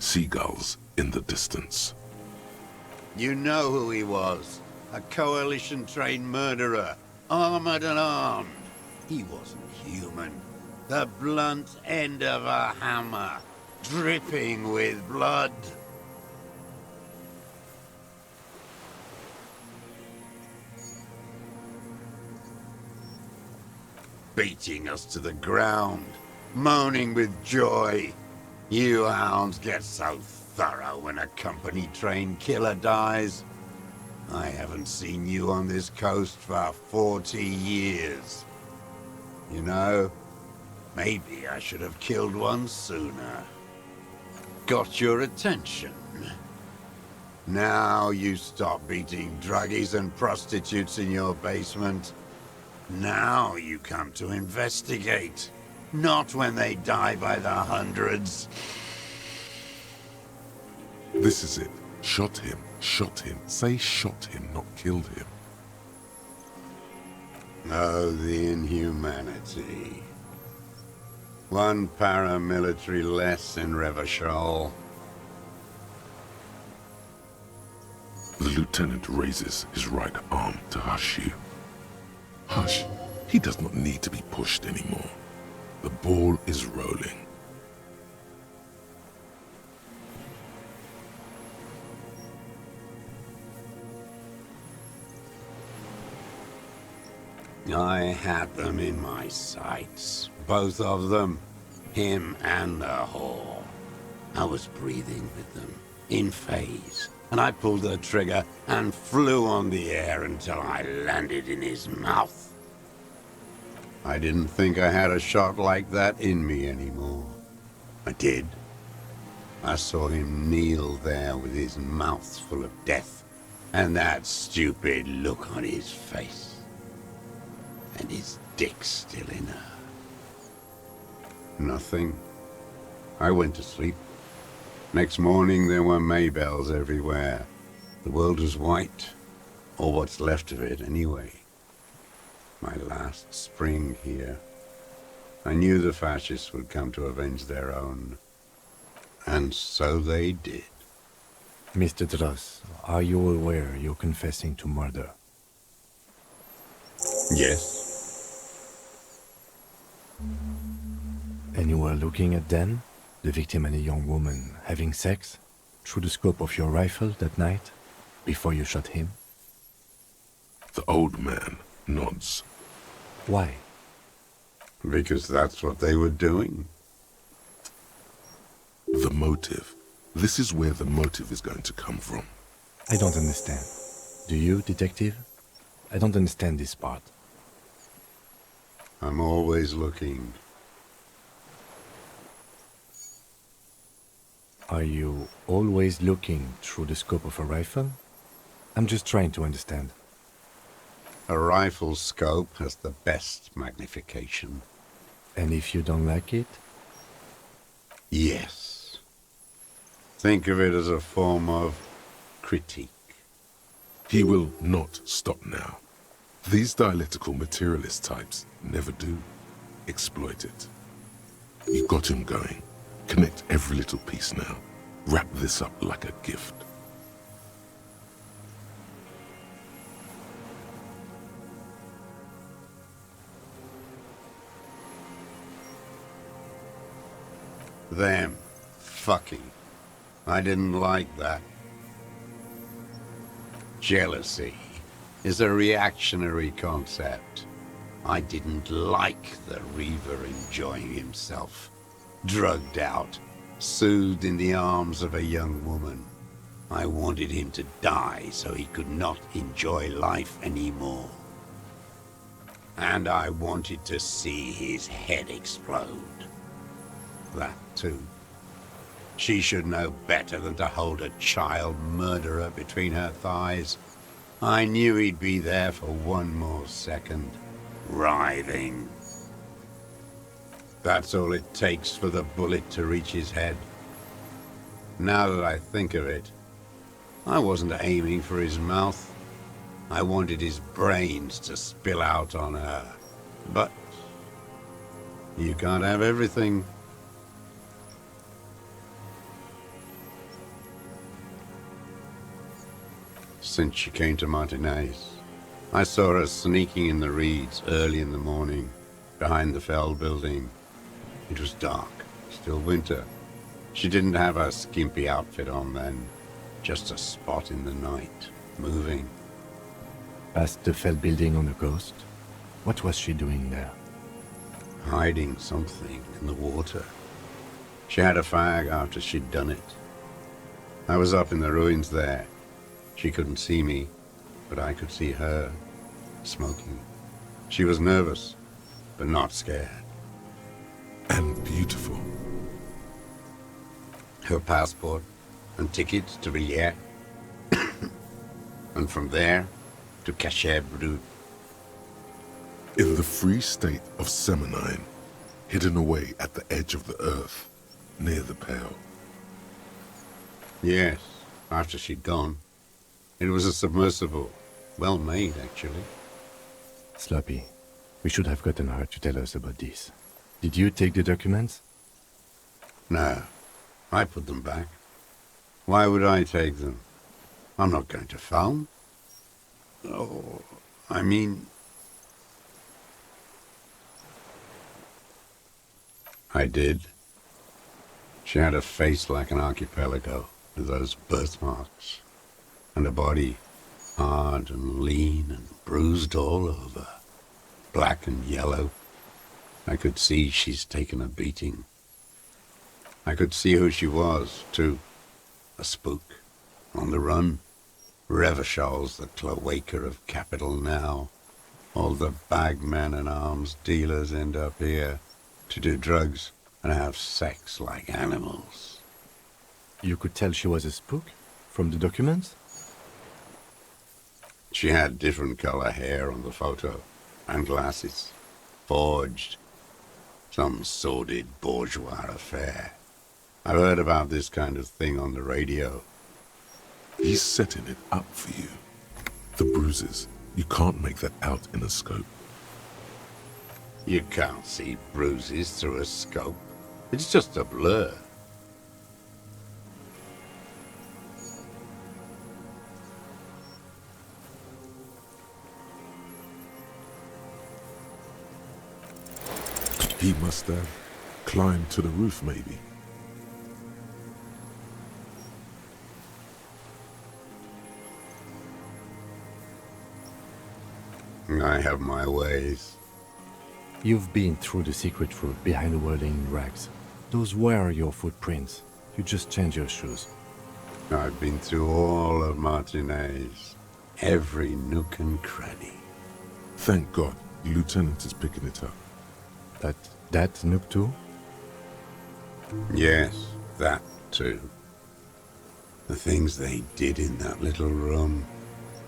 Seagulls in the distance. You know who he was. A coalition-trained murderer. Armored and armed. He wasn't human. The blunt end of a hammer. Dripping with blood. Beating us to the ground. Moaning with joy. You hounds get so thorough when a company-trained killer dies. I haven't seen you on this coast for 40 years. You know, maybe I should have killed one sooner. Got your attention. Now you stop beating druggies and prostitutes in your basement. Now you come to investigate. Not when they die by the hundreds. This is it. Shot him. Shot him. Say shot him, not killed him. Oh, the inhumanity. One paramilitary less in Revachol. The lieutenant raises his right arm to hush you. Hush. He does not need to be pushed anymore. The ball is rolling. I had them in my sights. Both of them. Him and the whore. I was breathing with them, in phase. And I pulled the trigger and flew on the air until I landed in his mouth. I didn't think I had a shot like that in me anymore. I did. I saw him kneel there with his mouth full of death, and that stupid look on his face. And his dick still in her. Nothing. I went to sleep. Next morning there were Maybells everywhere. The world was white, or what's left of it anyway. My last spring here. I knew the fascists would come to avenge their own. And so they did. Mr. Dros, are you aware you're confessing to murder? Yes. And you were looking at Dan, the victim and a young woman, having sex, through the scope of your rifle that night, before you shot him? The old man nods. Why? Because that's what they were doing. The motive. This is where the motive is going to come from. I don't understand. Do you, detective? I don't understand this part. I'm always looking. Are you always looking through the scope of a rifle? I'm just trying to understand. A rifle scope has the best magnification. And if you don't like it? Yes. Think of it as a form of critique. He will not stop now. These dialectical materialist types never do. Exploit it. You got him going. Connect every little piece now. Wrap this up like a gift. Them. Fucking. I didn't like that. Jealousy is a reactionary concept. I didn't like the Reaver enjoying himself. Drugged out, soothed in the arms of a young woman. I wanted him to die so he could not enjoy life anymore. And I wanted to see his head explode. That too. She should know better than to hold a child murderer between her thighs. I knew he'd be there for one more second, writhing. That's all it takes for the bullet to reach his head. Now that I think of it, I wasn't aiming for his mouth. I wanted his brains to spill out on her. But you can't have everything. Since she came to Martinez, I saw her sneaking in the reeds early in the morning, behind the Fell building. It was dark, still winter. She didn't have her skimpy outfit on then, just a spot in the night, moving. Past the Fell building on the coast? What was she doing there? Hiding something in the water. She had a fag after she'd done it. I was up in the ruins there. She couldn't see me, but I could see her, smoking. She was nervous, but not scared. And beautiful. Her passport and tickets to Rene, and from there to Cachet Brut. In the free state of Semenine, hidden away at the edge of the earth, near the Pale. Yes, after she'd gone. It was a submersible. Well made, actually. Sloppy. We should have gotten her to tell us about this. Did you take the documents? No, I put them back. Why would I take them? I'm not going to phone. Oh, I mean... I did. She had a face like an archipelago, with those birthmarks, and a body hard and lean and bruised all over, black and yellow. I could see she's taken a beating. I could see who she was, too. A spook, on the run. Revachol's the cloaca of capital now. All the bagmen and arms dealers end up here to do drugs and have sex like animals. You could tell she was a spook from the documents? She had different color hair on the photo, and glasses. Forged. Some sordid bourgeois affair. I've heard about this kind of thing on the radio. He's setting it up for you. The bruises, you can't make that out in a scope. You can't see bruises through a scope. It's just a blur. He must have climbed to the roof, maybe. I have my ways. You've been through the secret route behind the whirling rags. Those were your footprints. You just changed your shoes. I've been through all of Martinez. Every nook and cranny. Thank God, the lieutenant is picking it up. That Nook too? Yes, that too. The things they did in that little room.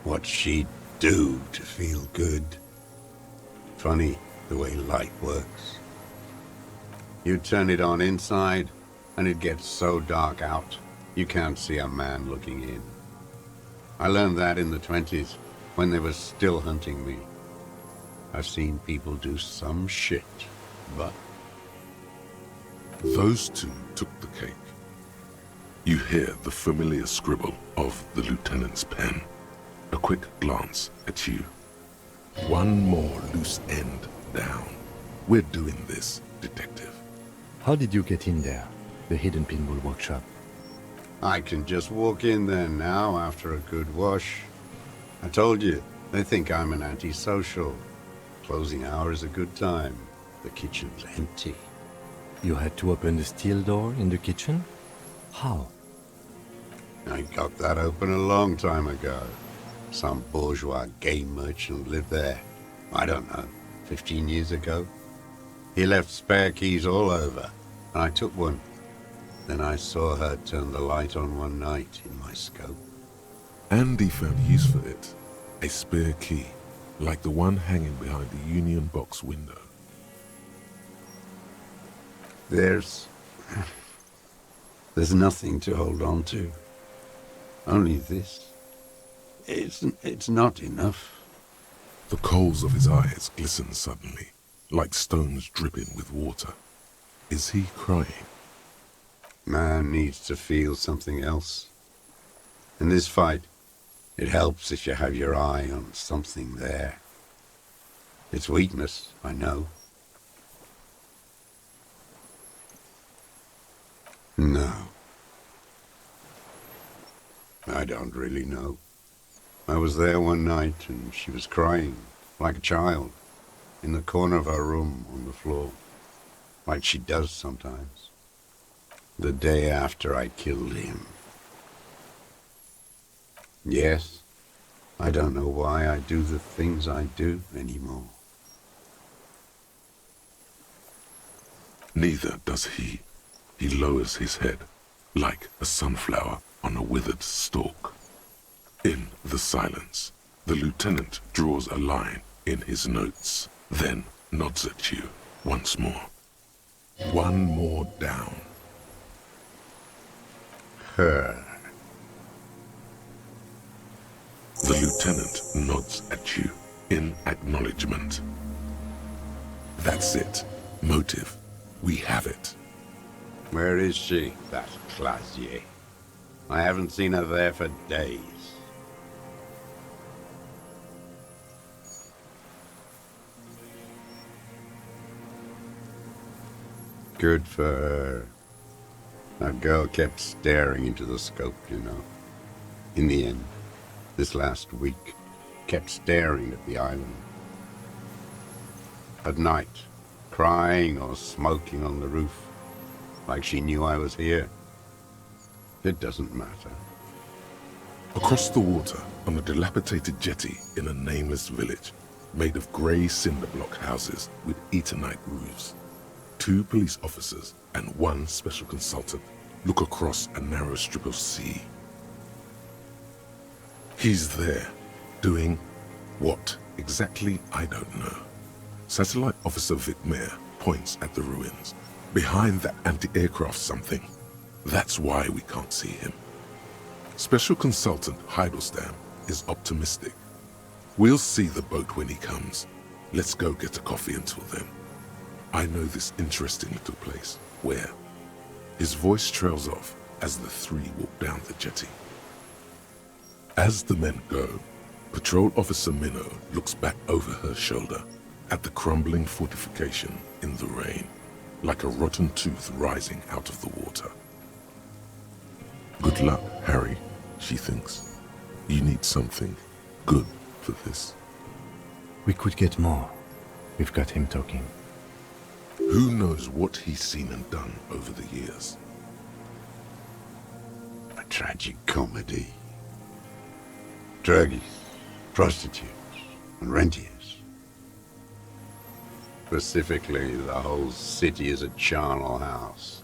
What she'd do to feel good. Funny the way light works. You turn it on inside, and it gets so dark out, you can't see a man looking in. I learned that in the 20s, when they were still hunting me. I've seen people do some shit, but... Those two took the cake. You hear the familiar scribble of the lieutenant's pen. A quick glance at you. One more loose end down. We're doing this, detective. How did you get in there? The hidden pinball workshop. I can just walk in there now after a good wash. I told you, they think I'm an antisocial. Closing hour is a good time. The kitchen's empty. You had to open the steel door in the kitchen? How? I got that open a long time ago. Some bourgeois game merchant lived there. I don't know, 15 years ago. He left spare keys all over, and I took one. Then I saw her turn the light on one night in my scope. Andy found use for it. A spare key, like the one hanging behind the Union Box window. There's nothing to hold on to. Only this. It's not enough. The coals of his eyes glisten suddenly, like stones dripping with water. Is he crying? Man needs to feel something else. In this fight, it helps if you have your eye on something there. It's weakness, I know. No. I don't really know. I was there one night and she was crying, like a child, in the corner of her room on the floor, like she does sometimes. The day after I killed him. Yes, I don't know why I do the things I do anymore. Neither does he. He lowers his head, like a sunflower on a withered stalk. In the silence, the lieutenant draws a line in his notes, then nods at you once more. One more down. Her. The lieutenant nods at you in acknowledgement. That's it. Motive. We have it. Where is she, that Clasier? I haven't seen her there for days. Good for her. That girl kept staring into the scope, you know. In the end, this last week, kept staring at the island. At night, crying or smoking on the roof, like she knew I was here. It doesn't matter. Across the water, on a dilapidated jetty in a nameless village, made of grey cinder block houses with Eternite roofs, 2 police officers and 1 special consultant look across a narrow strip of sea. He's there, doing what exactly I don't know. Satellite Officer Vic Mayer points at the ruins, behind that anti-aircraft something. That's why we can't see him. Special Consultant Heidelstam is optimistic. We'll see the boat when he comes. Let's go get a coffee until then. I know this interesting little place. Where? His voice trails off as the 3 walk down the jetty. As the men go, Patrol Officer Minnow looks back over her shoulder at the crumbling fortification in the rain, like a rotten tooth rising out of the water. Good luck, Harry, she thinks. You need something good for this. We could get more. We've got him talking. Who knows what he's seen and done over the years? A tragic comedy. Druggies, prostitutes, and rentiers. Specifically, the whole city is a charnel house,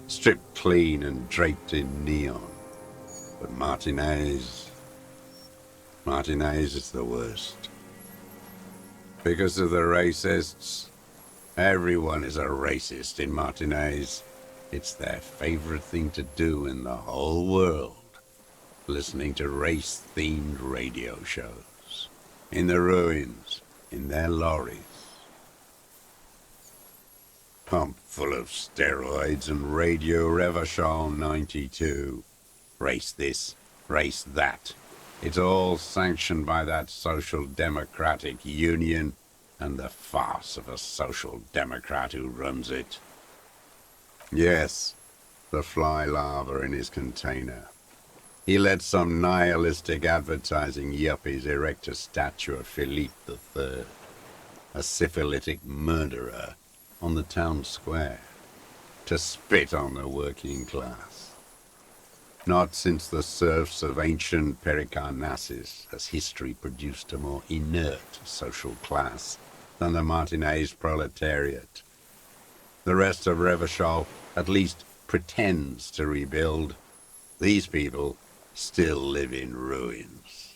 stripped clean and draped in neon. But Martinez is the worst. Because of the racists, everyone is a racist in Martinez. It's their favorite thing to do in the whole world. Listening to race-themed radio shows. In the ruins, in their lorries. Pumped full of steroids and Radio Revachol 92. Race this, race that. It's all sanctioned by that Social Democratic Union and the farce of a Social Democrat who runs it. Yes, the fly larva in his container. He let some nihilistic advertising yuppies erect a statue of Philippe III, a syphilitic murderer, on the town square, to spit on the working class. Not since the serfs of ancient Pericarnassus has history produced a more inert social class than the Martinez proletariat. The rest of Revachol at least pretends to rebuild. These people still live in ruins.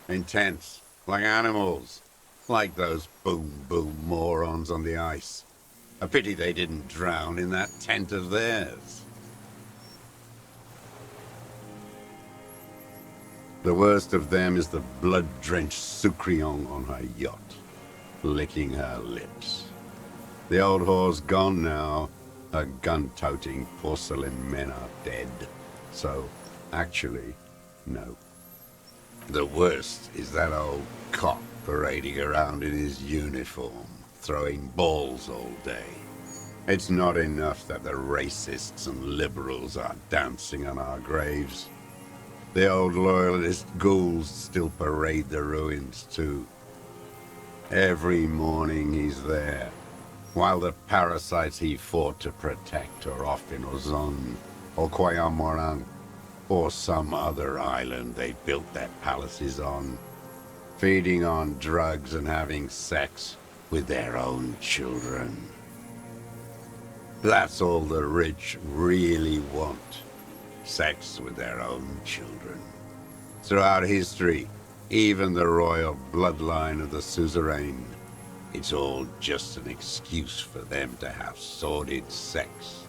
In tents, like animals, like those boom-boom morons on the ice. A pity they didn't drown in that tent of theirs. The worst of them is the blood-drenched Triangong on her yacht, licking her lips. The old whore's gone now. Her gun-toting porcelain men are dead. So, actually, no. The worst is that old cop parading around in his uniform, throwing balls all day. It's not enough that the racists and liberals are dancing on our graves. The old loyalist ghouls still parade the ruins too. Every morning he's there, while the parasites he fought to protect are off in Ozon, or Kwayamorang, or some other island they built their palaces on, feeding on drugs and having sex with their own children. That's all the rich really want. Sex with their own children. Throughout history, even the royal bloodline of the suzerain, it's all just an excuse for them to have sordid sex.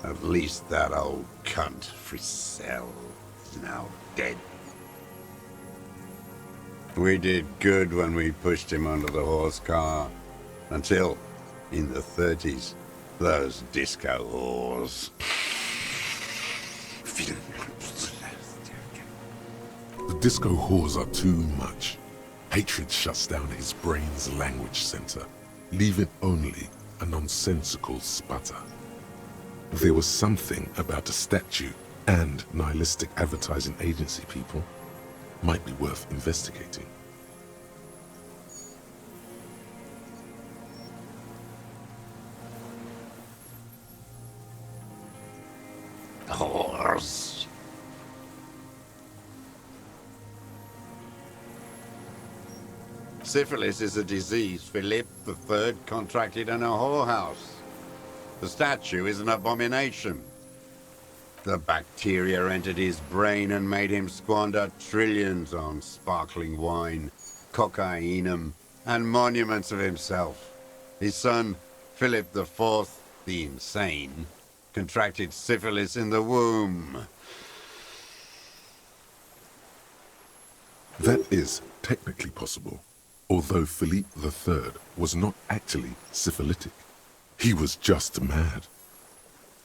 At least that old cunt, Frisell, is now dead. We did good when we pushed him under the horse car, until, in the 30s, those disco whores. The disco whores are too much. Hatred shuts down his brain's language center, leaving only a nonsensical sputter. There was something about a statue and nihilistic advertising agency people might be worth investigating. Whores. Syphilis is a disease Philip III contracted in a whorehouse. The statue is an abomination. The bacteria entered his brain and made him squander trillions on sparkling wine, cocainum, and monuments of himself. His son, Philip IV, the insane, contracted syphilis in the womb. That is technically possible, although Philippe III was not actually syphilitic. He was just mad.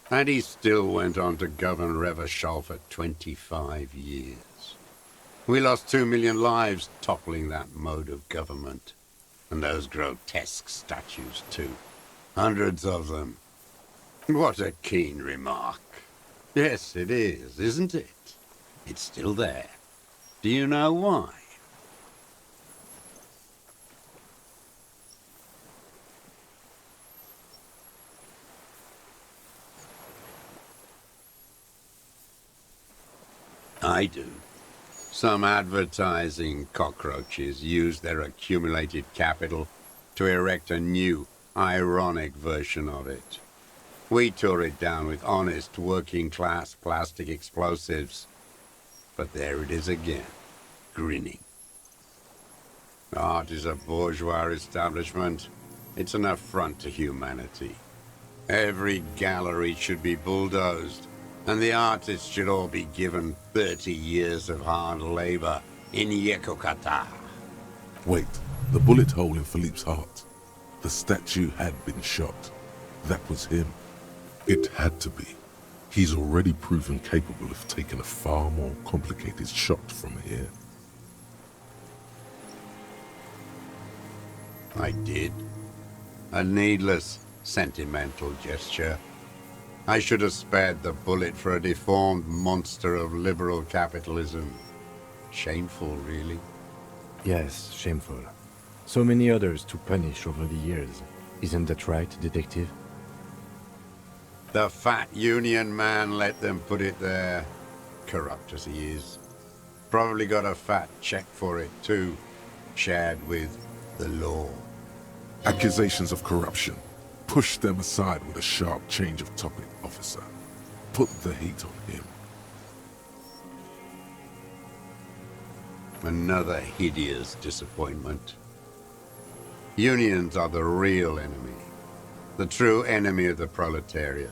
And he still went on to govern Revachol for 25 years. We lost 2 million lives toppling that mode of government. And those grotesque statues, too. Hundreds of them. What a keen remark. Yes, it is, isn't it? It's still there. Do you know why? I do. Some advertising cockroaches use their accumulated capital to erect a new, ironic version of it. We tore it down with honest, working-class plastic explosives. But there it is again, grinning. Art is a bourgeois establishment. It's an affront to humanity. Every gallery should be bulldozed, and the artists should all be given 30 years of hard labor in Yekokata. Wait, the bullet hole in Philippe's heart. The statue had been shot. That was him. It had to be. He's already proven capable of taking a far more complicated shot from here. I did. A needless, sentimental gesture. I should have spared the bullet for a deformed monster of liberal capitalism. Shameful, really. Yes, shameful. So many others to punish over the years. Isn't that right, detective? The fat union man let them put it there. Corrupt as he is. Probably got a fat check for it, too. Shared with the law. Accusations of corruption. Push them aside with a sharp change of topic, officer. Put the heat on him. Another hideous disappointment. Unions are the real enemy. The true enemy of the proletariat.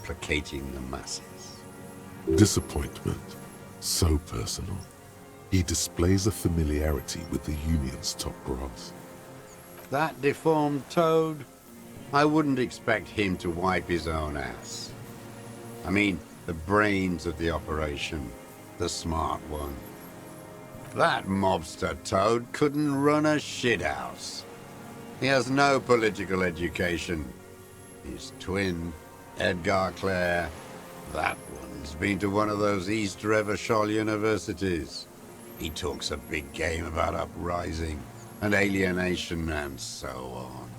Placating the masses. Disappointment. So personal. He displays a familiarity with the union's top brass. That deformed toad? I wouldn't expect him to wipe his own ass. I mean, the brains of the operation. The smart one. That mobster toad couldn't run a shithouse. He has no political education. His twin, Edgar Clare, that one's been to one of those East Revachol universities. He talks a big game about uprising and alienation and so on.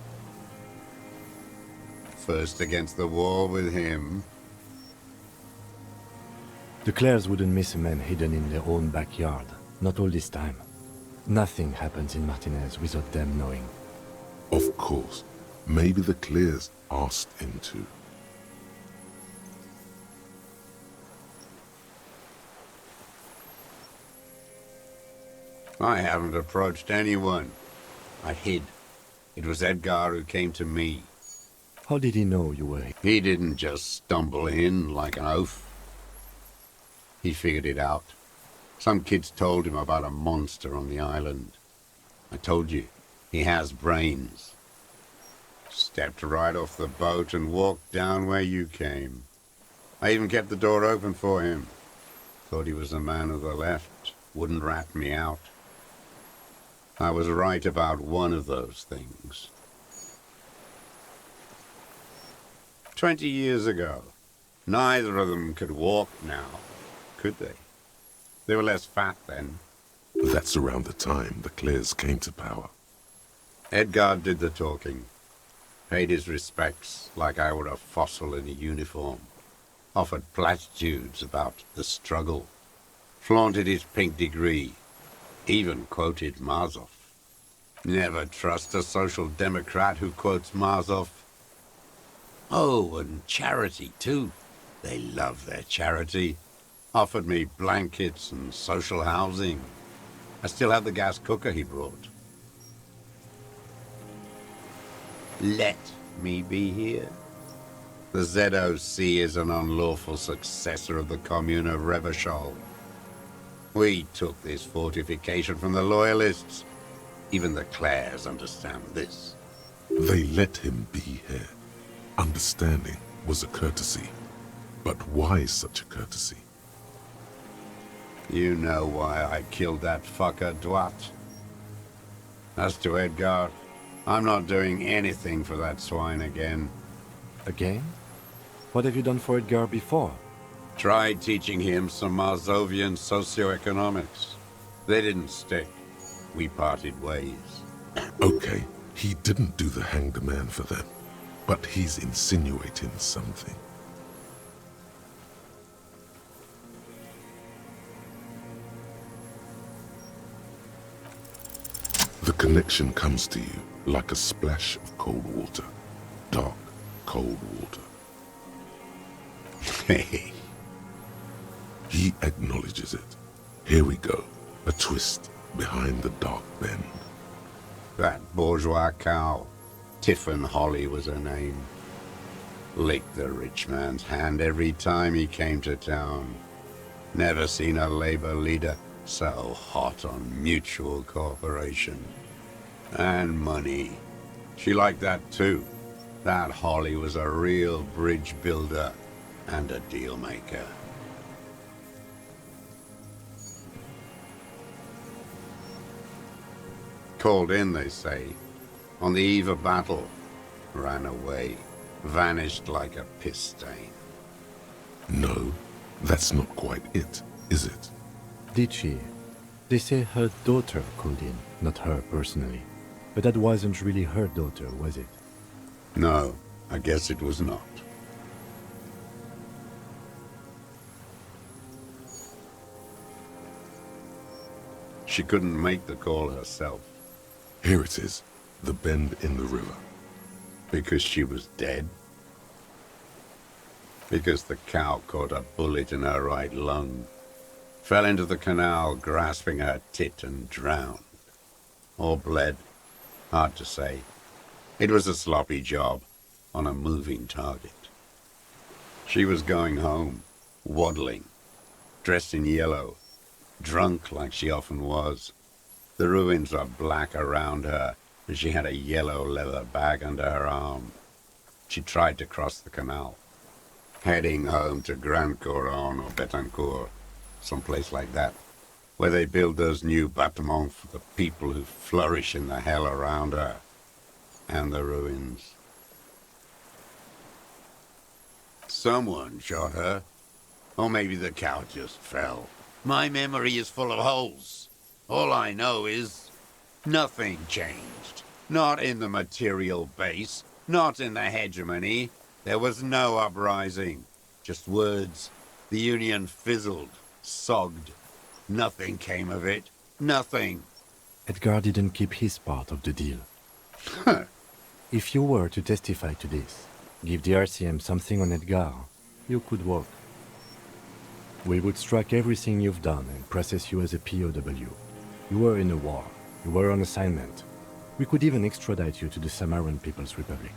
first against the wall with him. The Clares wouldn't miss a man hidden in their own backyard. Not all this time. Nothing happens in Martinez without them knowing. Of course, maybe the Clears asked him to. I haven't approached anyone. I hid. It was Edgar who came to me. How did he know you were here? He didn't just stumble in like an oaf. He figured it out. Some kids told him about a monster on the island. I told you, he has brains. Stepped right off the boat and walked down where you came. I even kept the door open for him. Thought he was a man of the left, wouldn't rat me out. I was right about one of those things. 20 years ago, neither of them could walk now, could they? They were less fat then. That's around the time the Clears came to power. Edgar did the talking. Paid his respects like I were a fossil in a uniform. Offered platitudes about the struggle. Flaunted his pink degree. Even quoted Marzov. Never trust a social democrat who quotes Marzov. Oh, and charity too. They love their charity. Offered me blankets and social housing. I still have the gas cooker he brought. Let me be here. The ZOC is an unlawful successor of the Commune of Revachol. We took this fortification from the Loyalists. Even the Clares understand this. They let him be here. Understanding was a courtesy. But why such a courtesy? You know why I killed that fucker, Dwat. As to Edgar, I'm not doing anything for that swine again. Again? What have you done for Edgar before? Tried teaching him some Marzovian socioeconomics. They didn't stick. We parted ways. Okay, he didn't do the hanged man for them, but he's insinuating something. The connection comes to you like a splash of cold water. Dark, cold water. Hey. He acknowledges it. Here we go. A twist behind the dark bend. That bourgeois cow. Tiffin Holly was her name. Licked the rich man's hand every time he came to town. Never seen a labor leader so hot on mutual cooperation. And money. She liked that too. That Holly was a real bridge builder and a deal maker. Called in, they say, on the eve of battle. Ran away. Vanished like a piss stain. No, that's not quite it, is it? Did she? They say her daughter called in, not her personally. But that wasn't really her daughter, was it? No, I guess it was not. She couldn't make the call herself. Here it is, the bend in the river. Because she was dead? Because the cow caught a bullet in her right lung. Fell into the canal, grasping her tit, and drowned. Or bled. Hard to say. It was a sloppy job, on a moving target. She was going home, waddling, dressed in yellow, drunk like she often was. The ruins were black around her, and she had a yellow leather bag under her arm. She tried to cross the canal, heading home to Grand Couronne or Betancourt, someplace like that, where they build those new bâtiments for the people who flourish in the hell around her, and the ruins. Someone shot her, or maybe the cow just fell. My memory is full of holes. All I know is nothing changed. Not in the material base, Not in the hegemony. There was no uprising. Just words. The Union fizzled, sogged. Nothing came of it. Nothing. Edgar didn't keep his part of the deal. If you were to testify to this, give the RCM something on Edgar, you could walk. We would strike everything you've done and process you as a POW. You were in a war. You were on assignment. We could even extradite you to the Samaran People's Republic.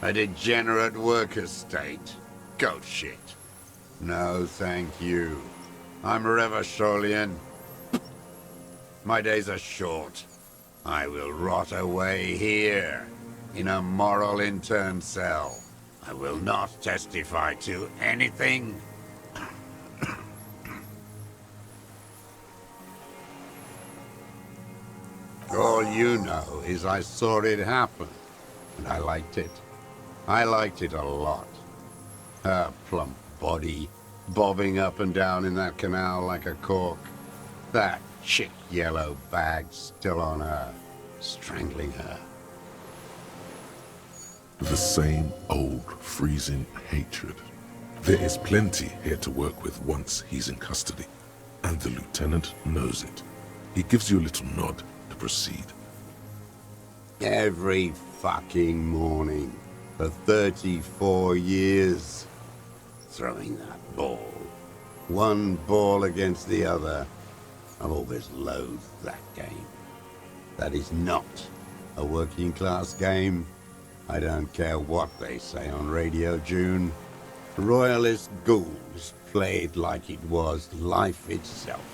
A degenerate worker state. Go shit. No, thank you. I'm Revacholian. My days are short. I will rot away here, in a moral intern cell. I will not testify to anything. All you know is I saw it happen, and I liked it. I liked it a lot. Her plump body, bobbing up and down in that canal like a cork. That chick yellow bag still on her, strangling her. The same old freezing hatred. There is plenty here to work with once he's in custody, and the lieutenant knows it. He gives you a little nod to proceed. Every fucking morning for 34 years. Throwing that ball. One ball against the other. I've always loathed that game. That is not a working class game. I don't care what they say on Radio June. Royalist ghouls played like it was life itself.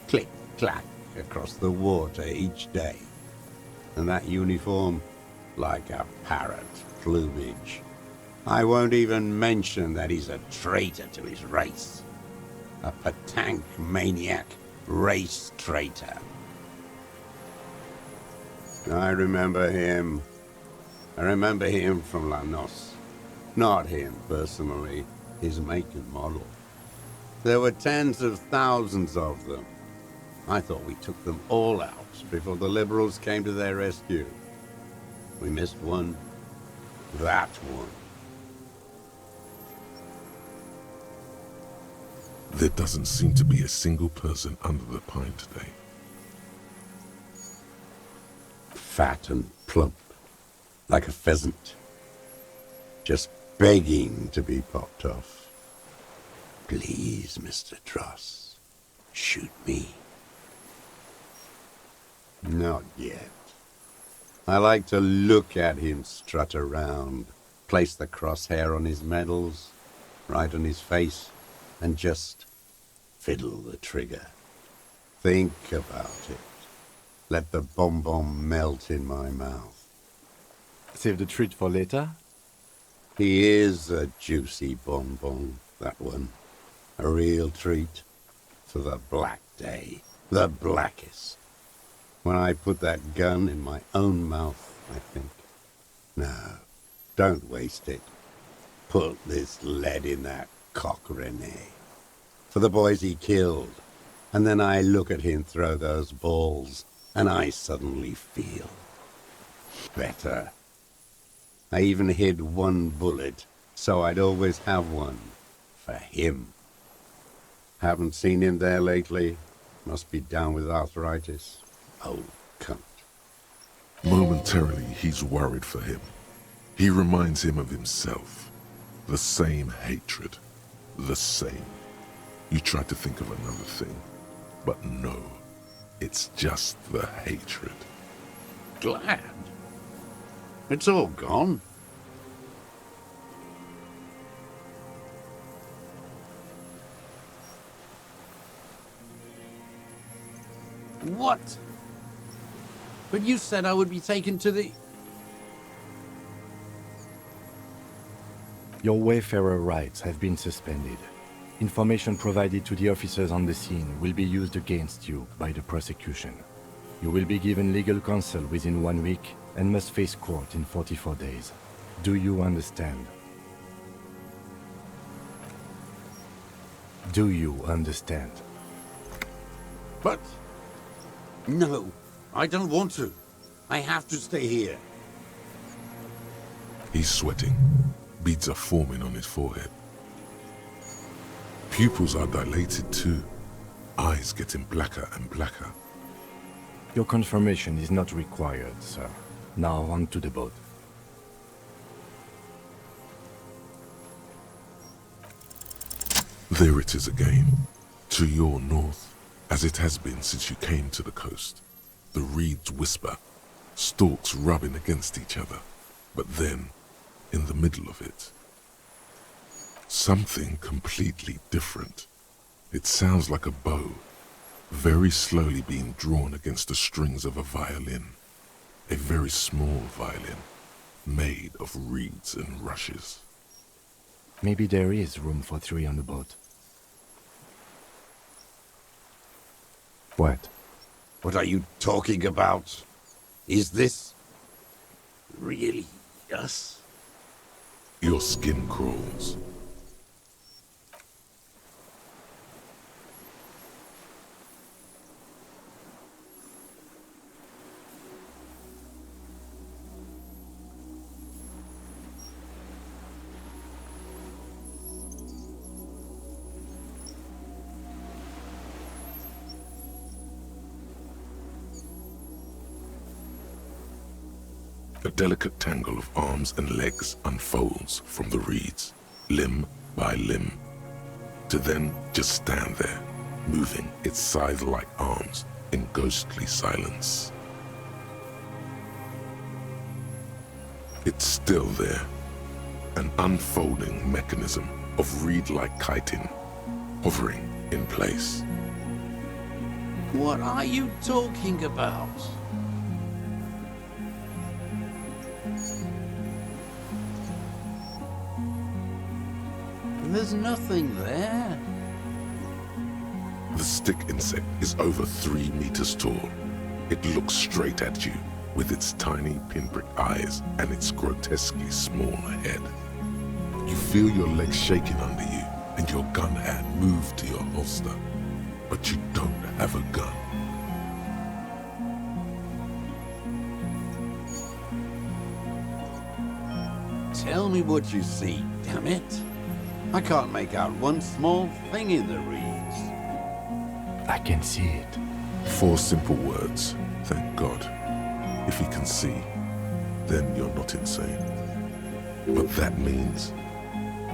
Click, clack across the water each day. And that uniform, like a parrot plumage. I won't even mention that he's a traitor to his race. A Patank maniac race traitor. I remember him. I remember him from Lanos. Not him personally, his make and model. There were tens of thousands of them. I thought we took them all out before the liberals came to their rescue. We missed one. That one. There doesn't seem to be a single person under the pine today. Fat and plump, like a pheasant. Just begging to be popped off. Please, Mr. Dros, shoot me. Not yet. I like to look at him strut around, place the crosshair on his medals, right on his face, and just fiddle the trigger. Think about it. Let the bomb melt in my mouth. Save the treat for later? He is a juicy bonbon, that one. A real treat for the black day, the blackest. When I put that gun in my own mouth, I think. No, don't waste it. Put this lead in that cock, Rene. For the boys he killed. And then I look at him throw those balls, and I suddenly feel better. I even hid one bullet, so I'd always have one for him. Haven't seen him there lately. Must be down with arthritis. Old cunt. Momentarily, he's worried for him. He reminds him of himself. The same hatred. The same. You try to think of another thing, but no. It's just the hatred. Glad. It's all gone. What? But you said I would be taken to the... Your Wayfarer rights have been suspended. Information provided to the officers on the scene will be used against you by the prosecution. You will be given legal counsel within 1 week and must face court in 44 days. Do you understand? Do you understand? But... No, I don't want to. I have to stay here. He's sweating. Beads are forming on his forehead. Pupils are dilated too. Eyes getting blacker and blacker. Your confirmation is not required, sir. Now onto the boat. There it is again, to your north, as it has been since you came to the coast. The reeds whisper, stalks rubbing against each other, but then, in the middle of it, something completely different. It sounds like a bow, very slowly being drawn against the strings of a violin, a very small violin, made of reeds and rushes. Maybe there is room for 3 on the boat. What? What are you talking about? Is this really us? Your skin crawls. A delicate tangle of arms and legs unfolds from the reeds, limb by limb, to then just stand there, moving its scythe-like arms in ghostly silence. It's still there, an unfolding mechanism of reed-like chitin, hovering in place. What are you talking about? There's nothing there. The stick insect is over 3 meters tall. It looks straight at you with its tiny pinprick eyes and its grotesquely small head. You feel your legs shaking under you and your gun hand move to your holster, but you don't have a gun. Tell me what you see, damn it. I can't make out one small thing in the reeds. I can see it. 4 simple words, thank God. If he can see, then you're not insane. But that means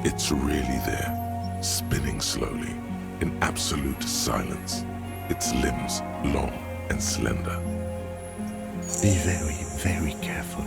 it's really there, spinning slowly, in absolute silence, its limbs long and slender. Be very, very careful.